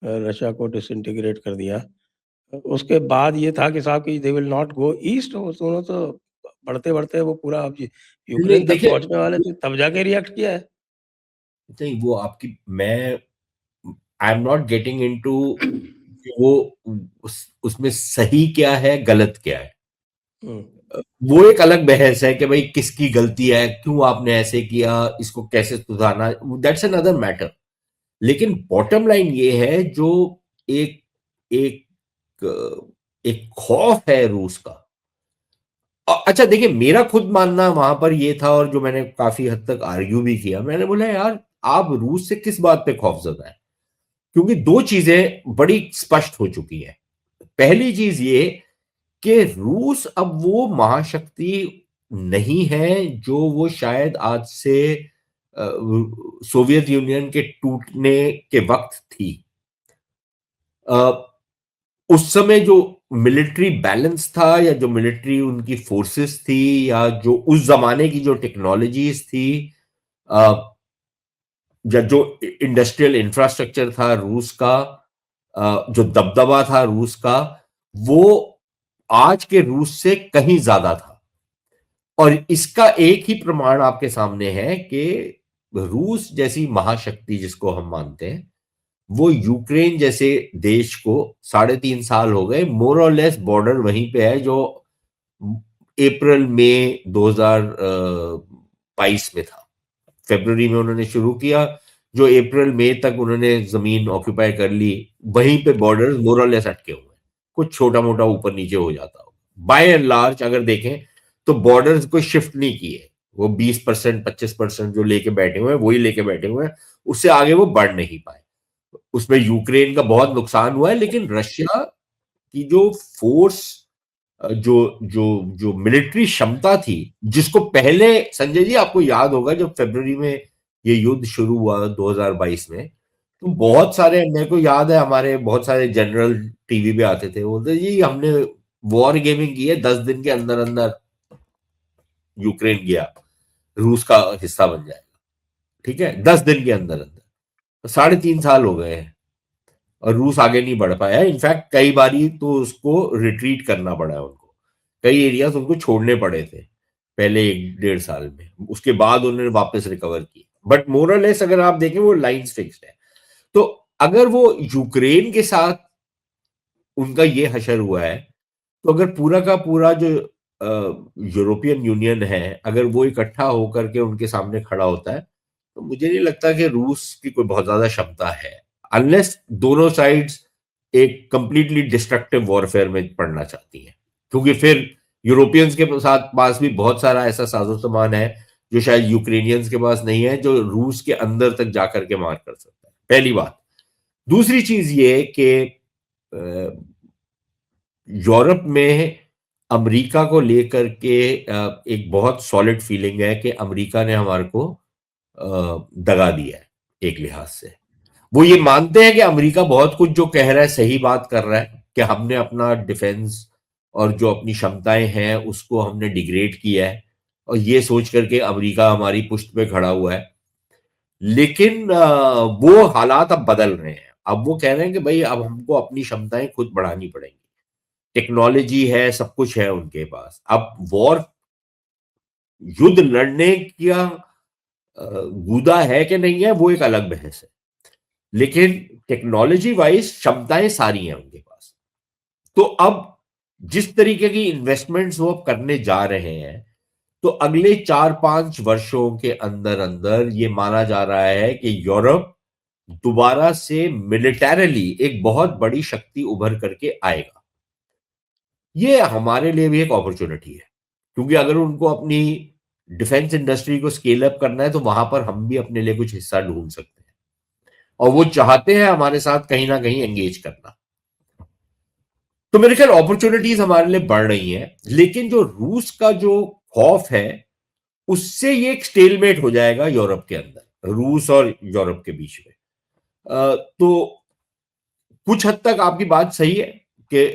S1: रशिया को डिसइंटीग्रेट कर दिया। उसके बाद ये था कि साहब कि they will not go east उन्होंने तो बढ़ते-बढ़ते वो पूरा अब यूक्रेन
S2: नहीं
S1: तक
S2: देखिए,
S1: पहुँचने वाले थे तब जाके रिएक्ट किया है।
S2: नहीं वो आपकी, मैं I am not getting into वो उसमें सही क्या है, गलत क्या है।
S1: हुँ,
S2: वो एक अलग बहस है कि भाई किसकी गलती है, क्यों आपने ऐसे किया, इसको कैसे सुधारना, दैट्स अनदर मैटर। लेकिन बॉटम लाइन ये है जो एक एक एक खौफ है रूस का। अच्छा देखिए, मेरा खुद मानना वहां पर ये था, और जो मैंने काफी हद तक आर्ग्यू भी किया, मैंने बोला यार आप रूस से किस बात पे खौफजदा है। क्योंकि दो चीजें बड़ी स्पष्ट हो चुकी हैं। पहली चीज ये कि रूस अब वो महाशक्ति नहीं है जो वो शायद आज से सोवियत यूनियन के टूटने के वक्त थी। अ, उस समय जो मिलिट्री बैलेंस था, या जो मिलिट्री उनकी फोर्सेस थी, या जो उस जमाने की जो टेक्नोलॉजीज थी, अ, या जो इंडस्ट्रियल इंफ्रास्ट्रक्चर था रूस का, जो दबदबा था रूस का, वो आज के रूस से कहीं ज्यादा था। और इसका एक ही प्रमाण आपके सामने है कि रूस जैसी महाशक्ति जिसको हम मानते हैं, वो यूक्रेन जैसे देश को 3.5 साल हो गए मोर और लेस बॉर्डर वहीं पे है जो अप्रैल मई 22 में था। फरवरी में उन्होंने शुरू किया, जो अप्रैल मई तक उन्होंने जमीन ऑक्यूपाई कर ली, वहीं पे बॉर्डर्स मोर और लेस अटके हुए हैं। कुछ छोटा मोटा ऊपर नीचे हो जाता हो, बाय एंड लार्ज अगर देखें तो बॉर्डर्स को शिफ्ट नहीं किए। वो 20% 25% जो लेके बैठे हुए हैं वही लेके बैठे हुए हैं, उससे आगे वो बढ़ नहीं पाए। उसमें यूक्रेन का बहुत नुकसान हुआ है, लेकिन रशिया की जो फोर्स, जो जो जो मिलिट्री क्षमता थी, जिसको पहले संजय जी आपको याद होगा जब फरवरी में ये युद्ध शुरू हुआ 2022 में, तो बहुत सारे, मेरे को याद है हमारे बहुत सारे जनरल टीवी पे आते थे, बोलते जी हमने वॉर गेमिंग की है, 10 दिन के अंदर अंदर यूक्रेन गया रूस का हिस्सा बन जाएगा। ठीक है, 10 दिन के अंदर अंदर, 3.5 साल हो गए हैं और रूस आगे नहीं बढ़ पाया। इनफैक्ट कई बारी तो उसको रिट्रीट करना पड़ा है उनको, कई एरियाज उनको छोड़ने पड़े थे पहले 1-1.5 साल में, उसके बाद उन्होंने वापस रिकवर की। बट मोरलेस अगर आप देखें वो लाइन फिक्स्ड है। तो अगर वो यूक्रेन के साथ उनका ये हशर हुआ है, तो अगर पूरा का पूरा जो यूरोपियन यूनियन है, अगर वो इकट्ठा होकर के उनके सामने खड़ा होता है, तो मुझे नहीं लगता कि रूस की कोई बहुत ज्यादा क्षमता है, अनलेस दोनों साइड्स एक कंप्लीटली डिस्ट्रक्टिव वॉरफेयर में पड़ना चाहती हैं। क्योंकि फिर यूरोपियंस के साथ पास भी बहुत सारा ऐसा साजो सामान है जो शायद यूक्रेनियंस के पास नहीं है, जो रूस के अंदर तक जाकर के मार कर सकता है। पहली बात। दूसरी चीज ये कि यूरोप में अमेरिका को लेकर के एक बहुत सॉलिड फीलिंग है कि अमेरिका ने हमारे को दगा दिया है एक लिहाज से। वो ये मानते हैं कि अमेरिका बहुत कुछ जो कह रहा है सही बात कर रहा है, कि हमने अपना डिफेंस और जो अपनी क्षमताएं हैं उसको हमने डिग्रेड किया है, और ये सोच करके अमेरिका हमारी पुष्ट पे खड़ा हुआ है। लेकिन वो हालात अब बदल रहे हैं। अब वो कह रहे हैं कि भाई अब हमको अपनी क्षमताएं खुद बढ़ानी पड़ेंगी। टेक्नोलॉजी है, सब कुछ है उनके पास। अब वॉर, युद्ध लड़ने का गुदा है कि नहीं है वो एक अलग बहस है, लेकिन टेक्नोलॉजी वाइज क्षमताएं सारी हैं उनके पास। तो अब जिस तरीके की इन्वेस्टमेंट्स वो अब करने जा रहे हैं, तो अगले 4-5 वर्षों के अंदर अंदर ये माना जा रहा है कि यूरोप दोबारा से मिलिटरली एक बहुत बड़ी शक्ति उभर करके आएगा। ये हमारे लिए भी एक अपॉर्चुनिटी है, क्योंकि अगर उनको अपनी डिफेंस इंडस्ट्री को स्केल अप करना है, तो वहां पर हम भी अपने लिए कुछ हिस्सा ढूंढ सकते हैं, और वो चाहते हैं हमारे साथ कहीं ना कहीं एंगेज करना। तो मेरे ख्याल अपॉर्चुनिटीज हमारे लिए बढ़ रही हैं, लेकिन जो रूस का जो खौफ है, उससे ये एक स्टेलमेट हो जाएगा यूरोप के अंदर, रूस और यूरोप के बीच में। तो कुछ हद तक आपकी बात सही है कि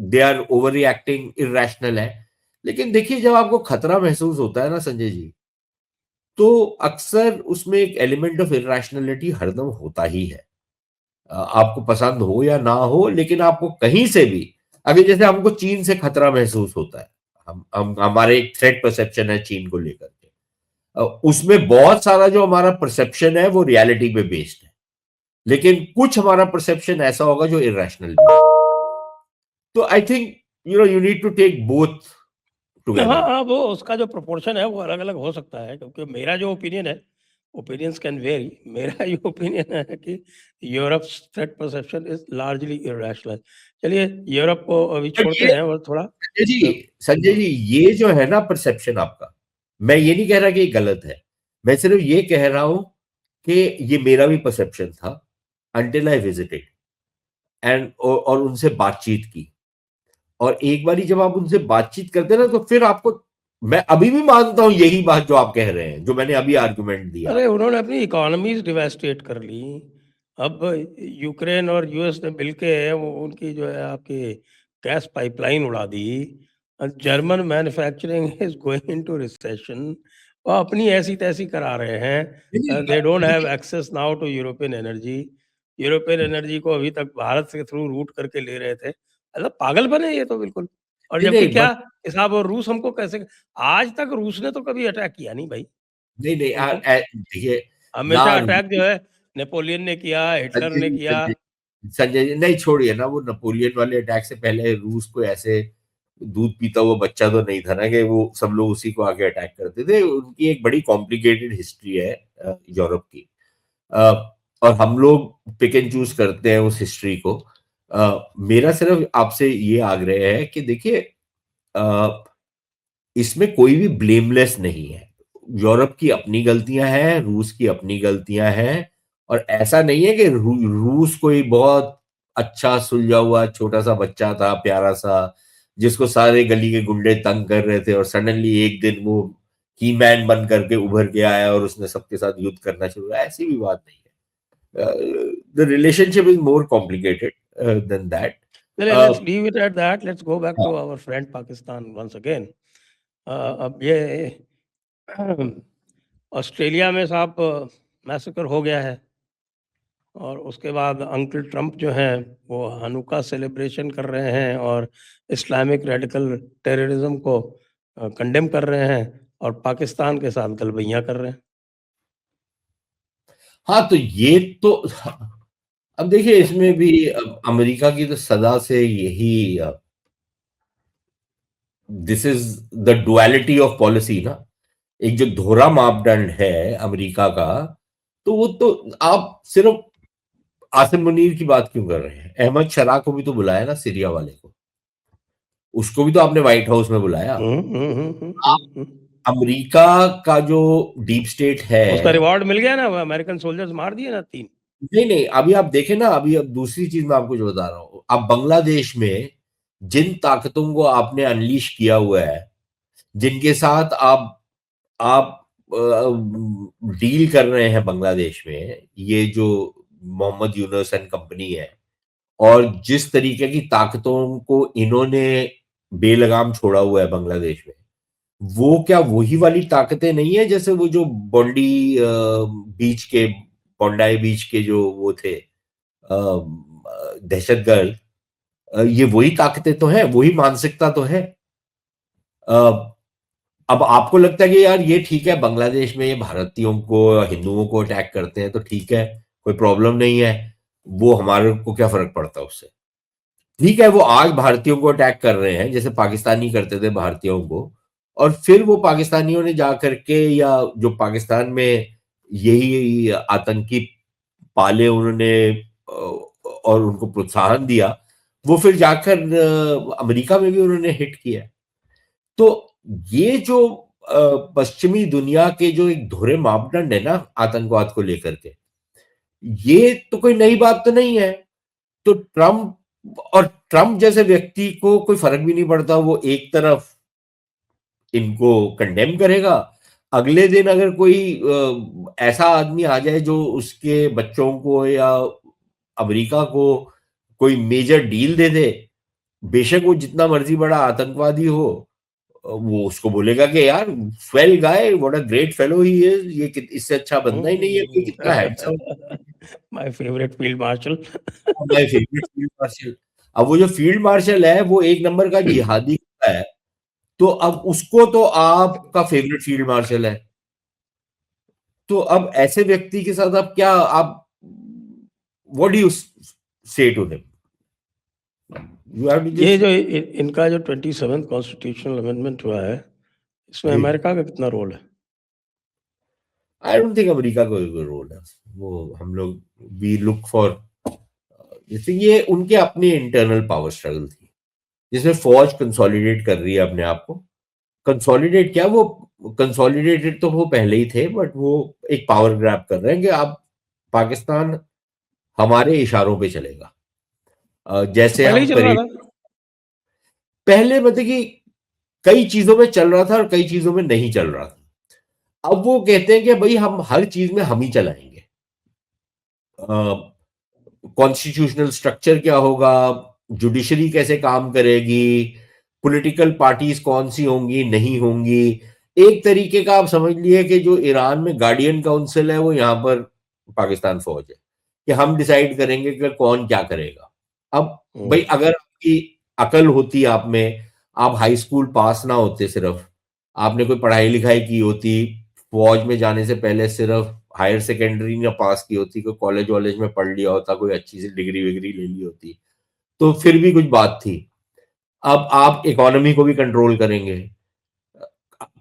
S2: they are overreacting, irrational है। लेकिन देखिए, जब आपको खतरा महसूस होता है ना संजय जी, तो अक्सर उसमें एक एलिमेंट ऑफ इरेशनलिटी हरदम होता ही है। आपको पसंद हो या ना हो, लेकिन आपको कहीं से भी, अभी जैसे हमको चीन से खतरा महसूस होता है, हम हमारे एक थ्रेट परसेप्शन है चीन को लेकर के, उसमें बहुत सारा जो हमारा परसेप्शन है वो रियलिटी पे बेस्ड है, लेकिन कुछ हमारा परसेप्शन ऐसा होगा जो इरेशनल भी होगा। तो I think you need to take both
S1: हाँ,
S2: टुगेदर।
S1: हाँ, वो उसका जो प्रोपोर्शन है वो अलग-अलग हो सकता है, क्योंकि मेरा जो ओपिनियन है, ओपिनियंस कैन वेरी। मेरा ये ओपिनियन है कि Europe's threat perception is largely irrational. चलिए यूरोप को अभी
S2: बट
S1: छोड़ते
S2: ये
S1: हैं और थोड़ा
S2: संजय जी, संजय जी, ये जो है ना परसेप्शन आपका, मैं ये नहीं कह रहा कि ये गलत है, मैं सिर्फ ये कह रहा हूं कि ये मेरा भी परसेप्शन था अंटिल आई विजिटेड एंड और उनसे बातचीत की। और एक बारी जब आप उनसे बातचीत करते हैं ना, तो फिर आपको, मैं अभी भी मानता हूं यही बात जो आप कह रहे हैं, जो मैंने अभी आर्गुमेंट दिया।
S1: अरे उन्होंने अपनी इकोनॉमीज़ डिवास्टेट कर ली। अब यूक्रेन और यूएस ने मिलके वो उनकी जो है आपकी गैस पाइपलाइन उड़ा दी। German manufacturing is going into recession. वो अपनी ऐसी-तैसी करा रहे हैं। दे डोंट हैव
S2: देखिए,
S1: access now to European energy. European energy को अभी तक भारत के थ्रू रूट करके ले रहे थे। मतलब पागलपन है ये तो बिल्कुल। और
S2: नहीं
S1: जबकि
S2: नहीं
S1: क्या
S2: बट
S1: हिसाब, और रूस हमको कैसे, आज तक रूस ने तो कभी अटैक किया नहीं भाई
S2: नहीं नहीं
S1: हमको।
S2: देखिए ना,
S1: हमेशा अटैक जो है नेपोलियन ने किया, हिटलर
S2: संजय
S1: ने
S2: जी,
S1: किया।
S2: संजय जी नहीं, छोड़िए ना, वो नेपोलियन वाले अटैक से पहले रूस को ऐसे दूध पीता हुआ बच्चा तो नहीं था ना कि वो सब लोग उसी को आके अटैक करते थे। उनकी एक बड़ी कॉम्प्लिकेटेड हिस्ट्री है यूरोप की। और हम लोग पिक एंड चूज करते हैं उस हिस्ट्री को। मेरा सिर्फ आपसे ये आग्रह है कि देखिए, अ, इसमें कोई भी ब्लेमलेस नहीं है। यूरोप की अपनी गलतियां हैं, रूस की अपनी गलतियां हैं, और ऐसा नहीं है कि रूस कोई बहुत अच्छा सुलझा हुआ छोटा सा बच्चा था, प्यारा सा, जिसको सारे गली के गुंडे तंग कर रहे थे और सडनली एक दिन वो ही मैन बन करके उभर के आया और उसने सबके साथ युद्ध करना शुरू किया। ऐसी भी बात नहीं है। The relationship is more complicated than that.
S1: चलिए, let's leave it at that, let's go back to our friend Pakistan once again. अब ये ऑस्ट्रेलिया में साहब मैसेकर हो गया है, और उसके बाद अंकल ट्रंप जो हैं वो हनुका सेलिब्रेशन कर रहे हैं और इस्लामिक रेडिकल टेररिज्म को कंडेम कर रहे हैं, और पाकिस्तान के साथ गलबैयां कर रहे हैं।
S2: हाँ, तो ये तो अब देखिए, इसमें भी अमेरिका की तो सदा से यही, this is the duality of policy ना। एक जो दोहरा मापदंड है अमेरिका का, तो वो तो आप सिर्फ आसिम मुनीर की बात क्यों कर रहे हैं? अहमद शरा को भी तो बुलाया ना, सीरिया वाले को। उसको भी तो आपने व्हाइट हाउस में बुलाया।
S1: हम्म।
S2: अमेरिका का जो डीप स्टेट है,
S1: उसका रिवॉर्ड मिल गया ना, अमेरिकन सोल्जर्स मार दिए ना 3।
S2: नहीं नहीं, अभी आप देखें ना, अभी अब दूसरी चीज मैं आपको जो बता रहा हूं, अब बांग्लादेश में जिन ताकतों को आपने अनलीश किया हुआ है, जिनके साथ आप डील कर रहे हैं बांग्लादेश में, ये जो मोहम्मद यूनुस एंड कंपनी है, और जिस तरीके की ताकतों को इन्होंने बेलगाम छोड़ा हुआ है बांग्लादेश में, वो क्या वही वाली ताकतें नहीं है जैसे वो जो बीच के बोंडाई बीच के जो वो थे दहशतगर्द, ये वही ताकतें तो हैं, वही मानसिकता तो है। अ, अब आपको लगता है कि यार ये ठीक है, बांग्लादेश में ये भारतीयों को, हिंदुओं को अटैक करते हैं तो ठीक है, कोई प्रॉब्लम नहीं है, वो हमारे को क्या फर्क पड़ता है उससे। ठीक है, वो आज भारतीयों को अटैक कर रहे हैं जैसे पाकिस्तानी करते थे भारतीयों को, और फिर वो पाकिस्तानियों ने जा करके, या जो पाकिस्तान में यही आतंकी पाले उन्होंने और उनको प्रोत्साहन दिया, वो फिर जाकर अमेरिका में भी उन्होंने हिट किया। तो ये जो पश्चिमी दुनिया के जो एक दोहरे मापदंड है ना आतंकवाद को लेकर के, ये तो कोई नई बात तो नहीं है। तो ट्रम्प जैसे व्यक्ति को कोई फर्क भी नहीं पड़ता, वो एक तरफ इनको कंडेम करेगा, अगले दिन अगर कोई ऐसा आदमी आ जाए जो उसके बच्चों को या अमेरिका को कोई मेजर डील दे दे, बेशक वो जितना मर्जी बड़ा आतंकवादी हो, वो उसको बोलेगा कि यार, swell guy, what a great fellow he is, ये इससे अच्छा बंदा ही नहीं है कोई, कितना handsome,
S1: my favourite field marshal.
S2: My favourite field marshal. अब वो जो फील्ड मार्शल है वो एक नंबर का जिहादी है, तो अब उसको तो आपका फेवरेट फील्ड मार्शल है, तो अब ऐसे व्यक्ति के साथ आप क्या, आप what do you say to him? You have to
S1: ये
S2: जस्ट,
S1: जो इनका जो 27th कॉन्स्टिट्यूशनल अमेंडमेंट हुआ है, इसमें
S2: जी,
S1: अमेरिका का कितना रोल है?
S2: आई डोंट थिंक अमेरिका का कोई रोल है। वो हम लोग, वी लुक फॉर, जैसे ये उनके अपने इंटरनल पावर स्ट्रगल थी, जिसमें फौज कंसोलिडेट कर रही है अपने आप को। कंसोलिडेट क्या, वो कंसोलिडेटेड तो वो पहले ही थे, बट वो एक पावर ग्रैब कर रहे हैं कि अब पाकिस्तान हमारे इशारों पे चलेगा।
S1: तो
S2: जैसे
S1: पहले ही
S2: हम
S1: चल रहा
S2: परेड,
S1: था।
S2: पहले मतलब कि कई चीजों में चल रहा था और कई चीजों में नहीं चल रहा था। अब वो कहते हैं कि भाई हम हर चीज में हम ही चलाएंगे। कॉन्स्टिट्यूशनल स्ट्रक्चर क्या होगा, जुडिशरी कैसे काम करेगी, पॉलिटिकल पार्टीज कौन सी होंगी नहीं होंगी, एक तरीके का आप समझ लिए कि जो ईरान में गार्डियन काउंसिल है, वो यहाँ पर पाकिस्तान फौज है, कि हम डिसाइड करेंगे कि कौन क्या करेगा। अब भाई, अगर आपकी अकल होती आप में, आप हाई स्कूल पास ना होते, सिर्फ आपने कोई पढ़ाई लिखाई की होती, फौज में जाने से पहले सिर्फ हायर सेकेंडरी ना पास की होती, कोई कॉलेज वॉलेज में पढ़ लिया होता, कोई अच्छी सी डिग्री विग्री ले ली होती, तो फिर भी कुछ बात थी। अब आप इकोनॉमी को भी कंट्रोल करेंगे,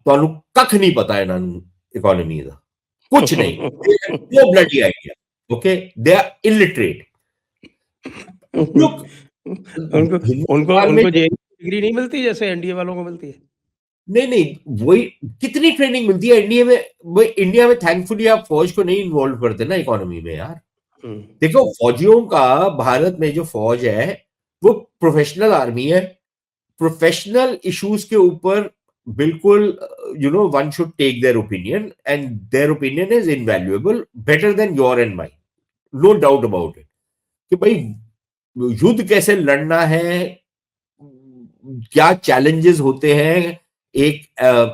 S2: ਤੁਹਾਨੂੰ ਕੱਖ ਨਹੀਂ ਪਤਾ ਇਹਨਾਂ ਨੂੰ ਇਕਨੋਮੀ ਦਾ, ਕੁਝ ਨਹੀਂ, no bloody idea, okay, they are illiterate. Look,
S1: उनको उनको
S2: हिंदुस्तान में
S1: उनको जेईई की डिग्री नहीं मिलती जैसे एनडीए वालों को मिलती है?
S2: नहीं, वही कितनी ट्रेनिंग मिलती है इंडिया में, वही इंडिया में थैंकफुली आप फौज को नहीं इन्वॉल्व करते ना इकोनॉमी में यार। देखो फौजियों का, भारत में जो फौज है वो प्रोफेशनल आर्मी है, प्रोफेशनल इश्यूज के ऊपर बिल्कुल one should take their opinion and their opinion is invaluable, better than your and mine, no doubt about it, कि भाई युद्ध कैसे लड़ना है, क्या चैलेंजेस होते हैं, एक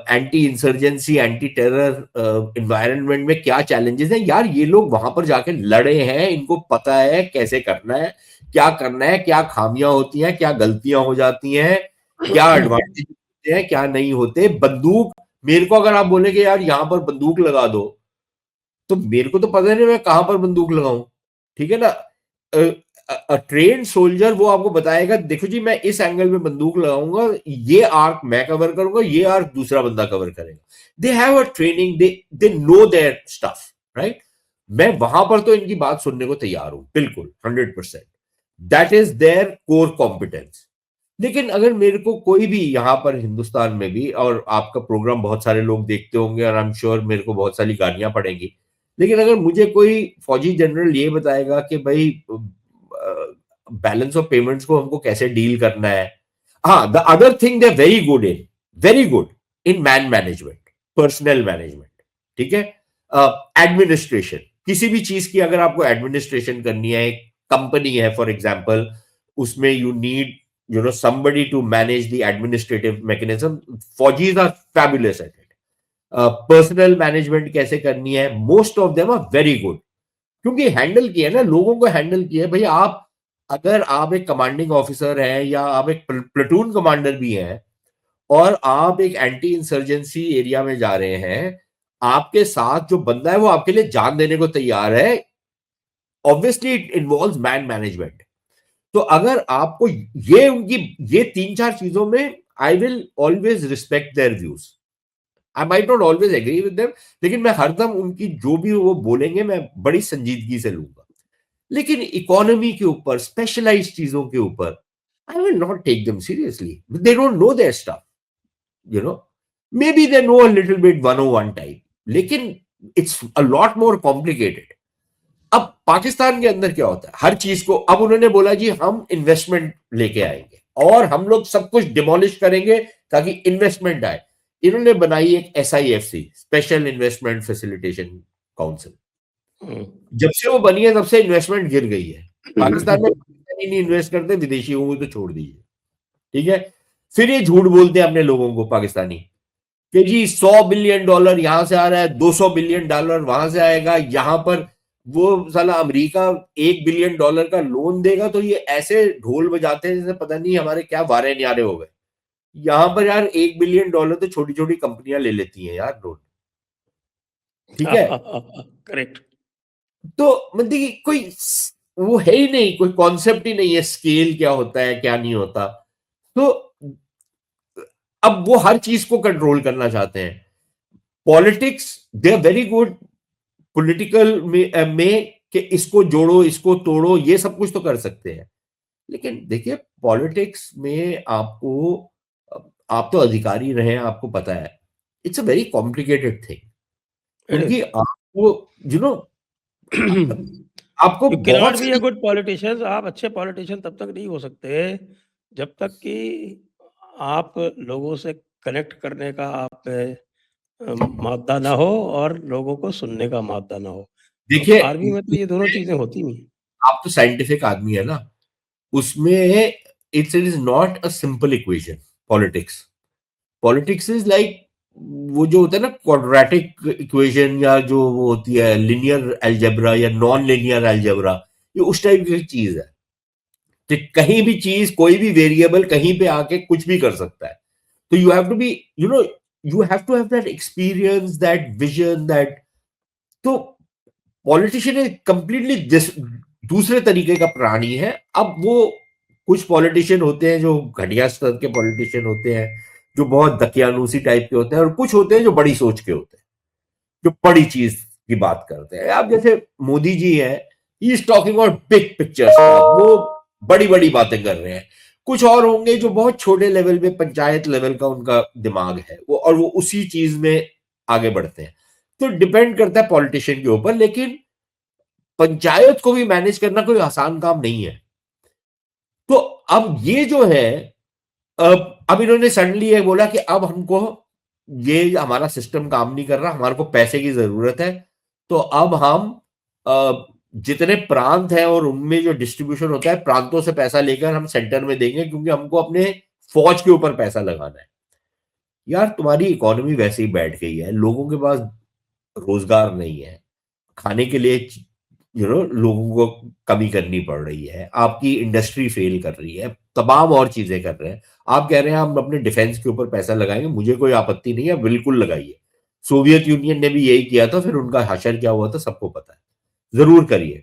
S2: anti insurgency anti terror environment में क्या चैलेंजेस हैं यार, ये लोग वहां पर जाके लड़े हैं, इनको पता है कैसे करना है, क्या करना है, क्या खामियां होती हैं, क्या गलतियां हो जाती हैं, क्या एडवांटेज होते हैं, क्या नहीं होते। बंदूक, मेरे को अगर आप बोले कि यार यहां पर बंदूक लगा दो, तो मेरे को तो पता नहीं मैं कहां पर बंदूक लगाऊं, ठीक है ना। ट्रेन सोल्जर वो आपको बताएगा, देखो जी मैं इस एंगल में बंदूक लगाऊंगा, ये आर्क मैं कवर करूंगा, ये आर्क दूसरा बंदा कवर करेगा। They have a training, they know their stuff, right. मैं वहां पर तो इनकी बात सुनने को तैयार हूं, बिल्कुल 100%, that is there core competence. लेकिन अगर मेरे को कोई भी यहां पर हिंदुस्तान में भी, और आपका प्रोग्राम बहुत सारे लोग देखते होंगे और आई एम श्योर मेरे को बहुत सारी गालियां पड़ेंगी, लेकिन अगर मुझे कोई फौजी जनरल ये बताएगा कि भाई बैलेंस ऑफ पेमेंट्स को हमको कैसे डील करना है, हाँ, the other thing they very good in man management, personal management, ठीक है, एडमिनिस्ट्रेशन, किसी भी चीज की अगर आपको एडमिनिस्ट्रेशन करनी है, एक कंपनी है फॉर एग्जांपल, उसमें you need somebody to manage the administrative mechanism, फौजीज are fabulous at it. Personal management कैसे करनी है, most of them are very good, क्योंकि हैंडल किया ना, लोगों को हैंडल किया है। भाई आप, अगर आप एक कमांडिंग ऑफिसर हैं या आप एक प्लेटून कमांडर भी हैं और आप एक एंटी इंसर्जेंसी एरिया में जा रहे हैं, आपके साथ जो बंदा है वो आपके लिए जान देने को तैयार है, obviously it involves man management. तो अगर आपको ये 3-4 चीजों में, I will always respect their views, I might not always agree with them, लेकिन मैं हरदम उनकी जो भी वो बोलेंगे मैं बड़ी संजीदगी से लूंगा। लेकिन इकोनॉमी के ऊपर, स्पेशलाइज्ड चीजों के ऊपर, I will not take them seriously, they don't know their stuff, maybe they know a little bit 101 type, लेकिन it's a lot more complicated. अब पाकिस्तान के अंदर क्या होता है, हर चीज को, अब उन्होंने बोला जी हम इन्वेस्टमेंट लेके आएंगे और हम लोग सब कुछ डिमोलिश करेंगे ताकि इन्वेस्टमेंट आए। इन्होंने बनाई एक SIFC, special investment facilitation council. जब से वो बनी है तब से इन्वेस्टमेंट गिर गई है पाकिस्तान में, नहीं इन्वेस्ट करते, विदेशी होंगे तो छोड़ दीजिए, ठीक है। फिर ये झूठ बोलते हैं अपने लोगों को पाकिस्तानी कि जी $100 बिलियन यहां से आ रहा है, $200 बिलियन वहां से आएगा, यहां पर वो साला अमेरिका $1 बिलियन का लोन देगा, तो ये ऐसे ढोल बजाते हैं जैसे पता नहीं हमारे क्या वारे न्यारे हो गए। यहां पर यार $1 बिलियन तो छोटी छोटी कंपनियां ले लेती हैं यार लोन, ठीक है।
S1: करेक्ट।
S2: तो मतलब कोई वो है ही नहीं, कोई कॉन्सेप्ट ही नहीं है, स्केल क्या होता है क्या नहीं होता। तो अब वो हर चीज को कंट्रोल करना चाहते हैं। Politics, they are very good political में कि इसको जोड़ो इसको तोड़ो, ये सब कुछ तो कर सकते हैं, लेकिन देखिए पॉलिटिक्स में आपको, आप तो अधिकारी रहे हैं, आपको पता है, it's a very complicated thing, क्योंकि आपको आपको
S1: You cannot
S2: बहुत
S1: be a good politician. आप अच्छे पॉलिटिशियन तब तक नहीं हो सकते जब तक कि आप लोगों से कनेक्ट करने का आप में मादा ना हो और लोगों को सुनने का मादा ना हो।
S2: देखिए,
S1: आर्मी में तो ये दोनों चीजें होती नहीं।
S2: आप तो साइंटिफिक आदमी है ना, उसमें it is not a simple equation. Politics is like वो जो होता है ना क्वाड्रेटिक इक्वेशन, या जो वो होती है लिनियर अलजेब्रा या नॉन लिनियर अलजेब्रा, ये उस टाइप की चीज है कि कहीं भी चीज, कोई भी वेरिएबल कहीं पे आके कुछ भी कर सकता है। तो you have to be, you have to have that experience, that vision, that. तो पॉलिटिशियन एक कंप्लीटली दूसरे तरीके का प्राणी है। अब वो कुछ पॉलिटिशियन होते हैं जो घटिया स्तर के पॉलिटिशियन होते हैं, जो बहुत दकियानूसी टाइप के होते हैं, और कुछ होते हैं जो बड़ी सोच के होते हैं, जो बड़ी चीज की बात करते हैं। आप जैसे मोदी जी हैं, he is talking about big picture, वो बड़ी बड़ी बातें कर रहे हैं। कुछ और होंगे जो बहुत छोटे लेवल पे, पंचायत लेवल का उनका दिमाग है, वो उसी चीज में आगे बढ़ते हैं। तो डिपेंड करता है पॉलिटिशियन के ऊपर, लेकिन पंचायत को भी मैनेज करना कोई आसान काम नहीं है। तो अब ये जो है, अब इन्होंने सडनली ये बोला कि अब हमको ये हमारा सिस्टम काम नहीं कर रहा, हमारे को पैसे की जरूरत है, तो अब हम जितने प्रांत हैं और उनमें जो डिस्ट्रीब्यूशन होता है, प्रांतों से पैसा लेकर हम सेंटर में देंगे, क्योंकि हमको अपने फौज के ऊपर पैसा लगाना है। यार तुम्हारी इकोनॉमी वैसे ही बैठ गई है, लोगों के पास रोजगार नहीं है, खाने के लिए लोगों को कमी करनी पड़ रही है, आपकी इंडस्ट्री फेल कर रही है, तमाम और चीजें कर रहे हैं। आप कह रहे हैं हम अपने डिफेंस के ऊपर पैसा लगाएंगे, मुझे कोई आपत्ति नहीं है, बिल्कुल लगाइए। सोवियत यूनियन ने भी यही किया था, फिर उनका हशर क्या हुआ था सबको पता है, जरूर करिए।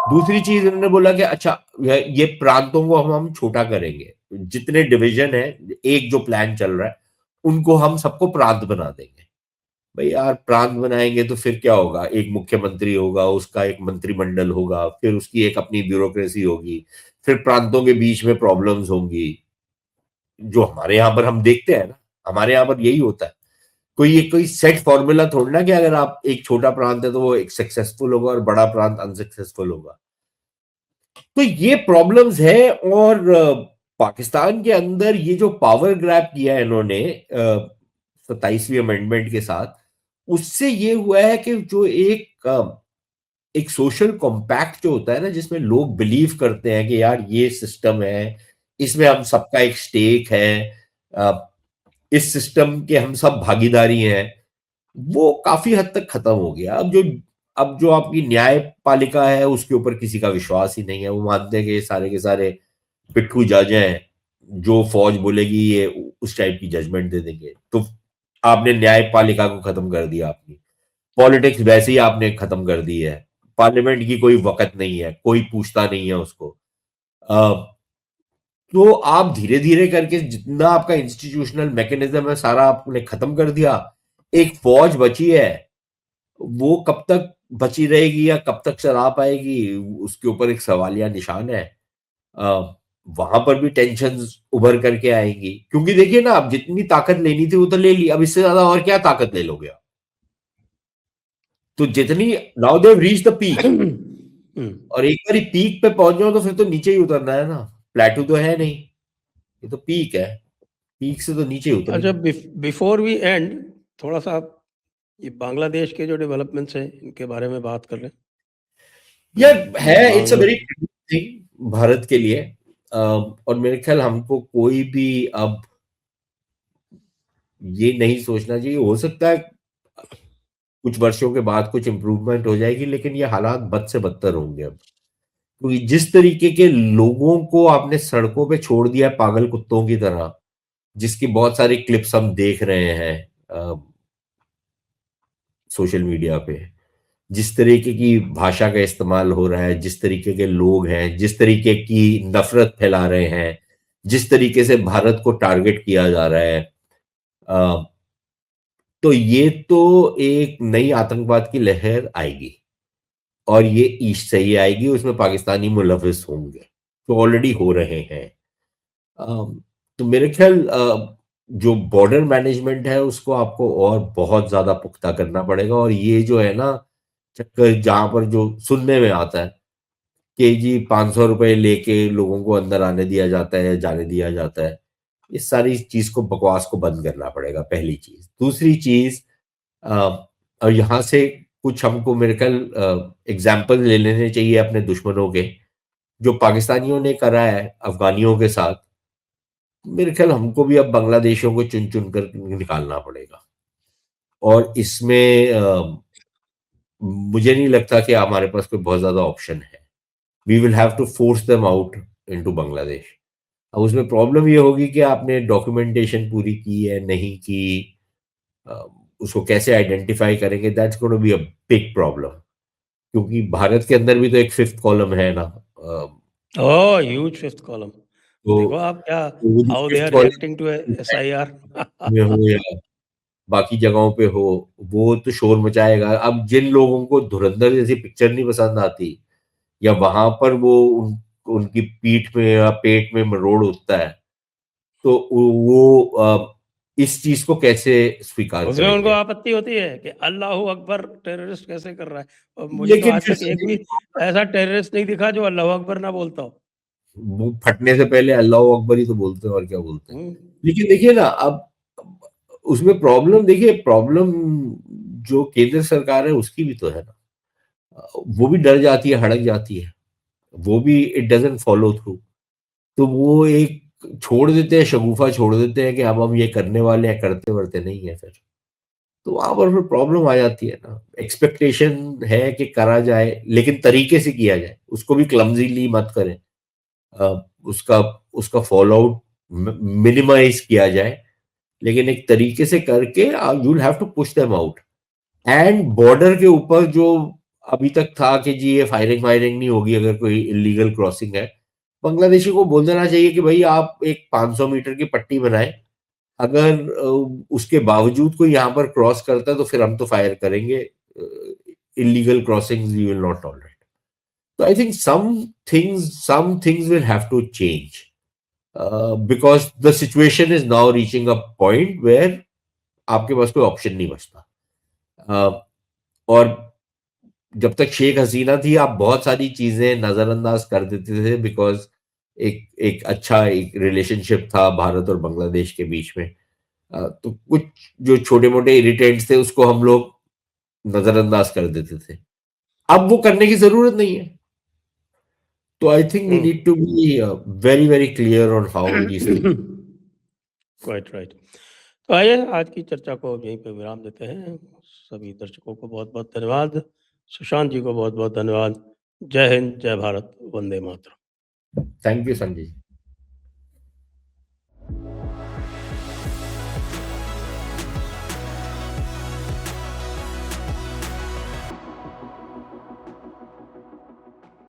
S2: दूसरी चीज इन्होंने बोला कि अच्छा ये प्रांतों को हम छोटा करेंगे, जितने डिवीजन है, एक जो प्लान चल रहा है, उनको हम सबको प्रांत बना देंगे। भाई यार प्रांत बनाएंगे तो फिर क्या होगा, एक मुख्यमंत्री होगा, उसका एक मंत्रिमंडल होगा, फिर उसकी एक अपनी ब्यूरोक्रेसी होगी, फिर प्रांतों के बीच में प्रॉब्लम्स होंगी, जो हमारे यहाँ पर हम देखते हैं ना, हमारे यहाँ पर यही होता है। कोई सेट फॉर्मूला थोड़ा ना कि अगर आप एक छोटा प्रांत है तो वो एक सक्सेसफुल होगा और बड़ा प्रांत अनसक्सेसफुल होगा। तो ये प्रॉब्लम्स है। और पाकिस्तान के अंदर ये जो पावर ग्रैब किया है इन्होंने 27वीं अमेंडमेंट के साथ, उससे ये हुआ है कि जो एक सोशल कॉम्पैक्ट जो होता है ना, जिसमें लोग बिलीव करते हैं कि यार ये सिस्टम है, इसमें हम सबका एक स्टेक है, इस सिस्टम के हम सब भागीदारी हैं, वो काफी हद तक खत्म हो गया। अब जो आपकी न्यायपालिका है, उसके ऊपर किसी का विश्वास ही नहीं है। वो मानते हैं कि ये सारे के सारे पिट्ठू जज हैं, जो फौज बोलेगी ये उस टाइप की जजमेंट दे देंगे। तो आपने न्यायपालिका को खत्म कर दिया, आपकी पॉलिटिक्स वैसे ही आपने खत्म कर दी है। पार्लियामेंट की कोई वकत नहीं है, कोई पूछता नहीं है उसको। तो आप धीरे धीरे करके जितना आपका इंस्टीट्यूशनल मैकेनिज्म है सारा आपने खत्म कर दिया। एक फौज बची है, वो कब तक बची रहेगी या कब तक चला पाएगी, उसके ऊपर एक सवालिया निशान है। वहां पर भी टेंशन उभर करके आएंगी, क्योंकि देखिए ना, अब जितनी ताकत लेनी थी वो तो ले ली, अब इससे ज्यादा और क्या ताकत ले लोगे आप? तो जितनी, now they reach the peak, और एक बार पीक पे पहुंच जाओ तो फिर तो नीचे ही उतरना है ना, प्लेटू तो है नहीं, ये तो पीक है, पीक से तो नीचे ही
S1: अच्छा,
S2: उतरेंगे।
S1: बिफोर वी एंड, थोड़ा सा ये बांग्लादेश के जो डेवलपमेंट्स हैं इनके बारे में बात कर लें।
S2: यार है, it's a
S1: Bangla
S2: very thing Bharat के लिए। और मेरे ख्याल हमको कोई भी अब ये नहीं सोचना चाहिए, हो सकता है कुछ वर्षों के बाद कुछ इंप्रूवमेंट हो जाएगी, लेकिन ये हालात बद से बदतर होंगे अब, क्योंकि जिस तरीके के लोगों को आपने सड़कों पे छोड़ दिया है पागल कुत्तों की तरह, जिसकी बहुत सारी क्लिप्स हम देख रहे हैं सोशल मीडिया पे, जिस तरीके की भाषा का इस्तेमाल हो रहा है, जिस तरीके के लोग हैं, जिस तरीके की नफरत फैला रहे हैं, जिस तरीके से भारत को टारगेट किया जा रहा है, अ, तो ये तो एक नई आतंकवाद की लहर आएगी, और ये ईस्ट से ही आएगी, उसमें पाकिस्तानी मुलविस होंगे, तो ऑलरेडी हो रहे हैं। तो मेरे ख्याल जो बॉर्डर मैनेजमेंट है उसको आपको और बहुत ज्यादा पुख्ता करना पड़ेगा। और ये जो है ना चक्कर, जहां पर जो सुनने में आता है कि जी 500 रुपए लेके लोगों को अंदर आने दिया जाता है या जाने दिया जाता है, इस सारी चीज को, बकवास को बंद करना पड़ेगा, पहली चीज। दूसरी चीज, अ, और यहाँ से कुछ हमको मेरे ख्याल एग्जाम्पल ले लेने चाहिए अपने दुश्मनों के, जो पाकिस्तानियों ने करा है अफगानियों के साथ। मेरे ख्याल हमको भी अब बांग्लादेशियों को चुन चुन कर निकालना पड़ेगा। और इसमें मुझे नहीं लगता कि हमारे पास कोई बहुत ज्यादा ऑप्शन है। We will have to force them out into Bangladesh. अब उसमें प्रॉब्लम ये होगी कि आपने डॉक्यूमेंटेशन पूरी की है नहीं की, अ, उसको कैसे आइडेंटिफाई करेंगे, that's gonna be a big problem. क्योंकि भारत के अंदर भी तो एक फिफ्थ कॉलम है ना,
S1: ओह, ह्यूज फिफ्थ कॉलम। देखो आप क्या
S2: वो जो
S1: how they
S2: fifth
S1: are
S2: college
S1: reacting to SIR.
S2: में हो या बाकी जगहों पे हो, वो तो शोर मचाएगा। अब जिन लोगों को धुरंधर जैसी पिक्चर नहीं पसंद आती, या वहां पर वो उनकी पीठ में या पेट में मरोड़ उठता है, तो वो इस चीज को कैसे स्वीकार
S1: उसमें उनको
S2: करेंगे?
S1: आपत्ति होती है कि अल्लाह अकबर टेररिस्ट कैसे कर रहा है, और मुझे तो
S2: लेकिन
S1: आज
S2: फिर
S1: तक एक भी ऐसा टेररिस्ट नहीं दिखा जो अल्लाह अकबर ना बोलता हो।
S2: वो फटने से पहले अल्लाह अकबर ही तो बोलते हैं, और क्या बोलते हैं।
S1: हम्म,
S2: लेकिन देखिए ना, अब उसमें प्रॉब्लम, देखिए प्रॉब्लम जो केंद्र सरकार है उसकी भी तो है ना। वो भी डर जाती है, हड़क जाती है, वो भी इट डजंट फॉलो थ्रू। तो वो एक छोड़ देते हैं, शगुफा छोड़ देते हैं कि अब हम ये करने वाले हैं, करते वर्ते नहीं है फिर। तो वहां पर फिर प्रॉब्लम आ जाती है ना। एक्सपेक्टेशन है कि करा जाए, लेकिन तरीके से किया जाए, उसको भी क्लमजीली मत करें। उसका उसका फॉल आउट मिनिमाइज किया जाए, लेकिन एक तरीके से करके you will have to push them out. And border के ऊपर जो अभी तक था कि जी ये फायरिंग वायरिंग नहीं होगी अगर कोई इलीगल क्रॉसिंग है, बांग्लादेशी को बोल देना चाहिए कि भाई आप एक 500 मीटर की पट्टी बनाएं, अगर उसके बावजूद कोई यहाँ पर क्रॉस करता है तो फिर हम तो फायर करेंगे। Illegal crossings we will not tolerate. तो I think some things will have to change, because the situation is now reaching a point where आपके पास कोई ऑप्शन नहीं बचता। और जब तक शेख हसीना थी, आप बहुत सारी चीजें नजरअंदाज कर देते थे, बिकॉज एक एक अच्छा एक रिलेशनशिप था भारत और बांग्लादेश के बीच में। तो कुछ जो छोटे मोटे इरिटेंट्स थे उसको हम लोग नजरअंदाज कर देते थे। अब वो करने की जरूरत नहीं है। तो I think we need to be very very clear on how these things.
S1: Right right. तो आइए आज की चर्चा को अब यहीं पे विराम देते हैं। सभी दर्शकों को बहुत बहुत धन्यवाद, सुशांत जी को बहुत बहुत धन्यवाद। जय हिंद, जय भारत, वंदे मातरम।
S2: Thank you Sanjay ji.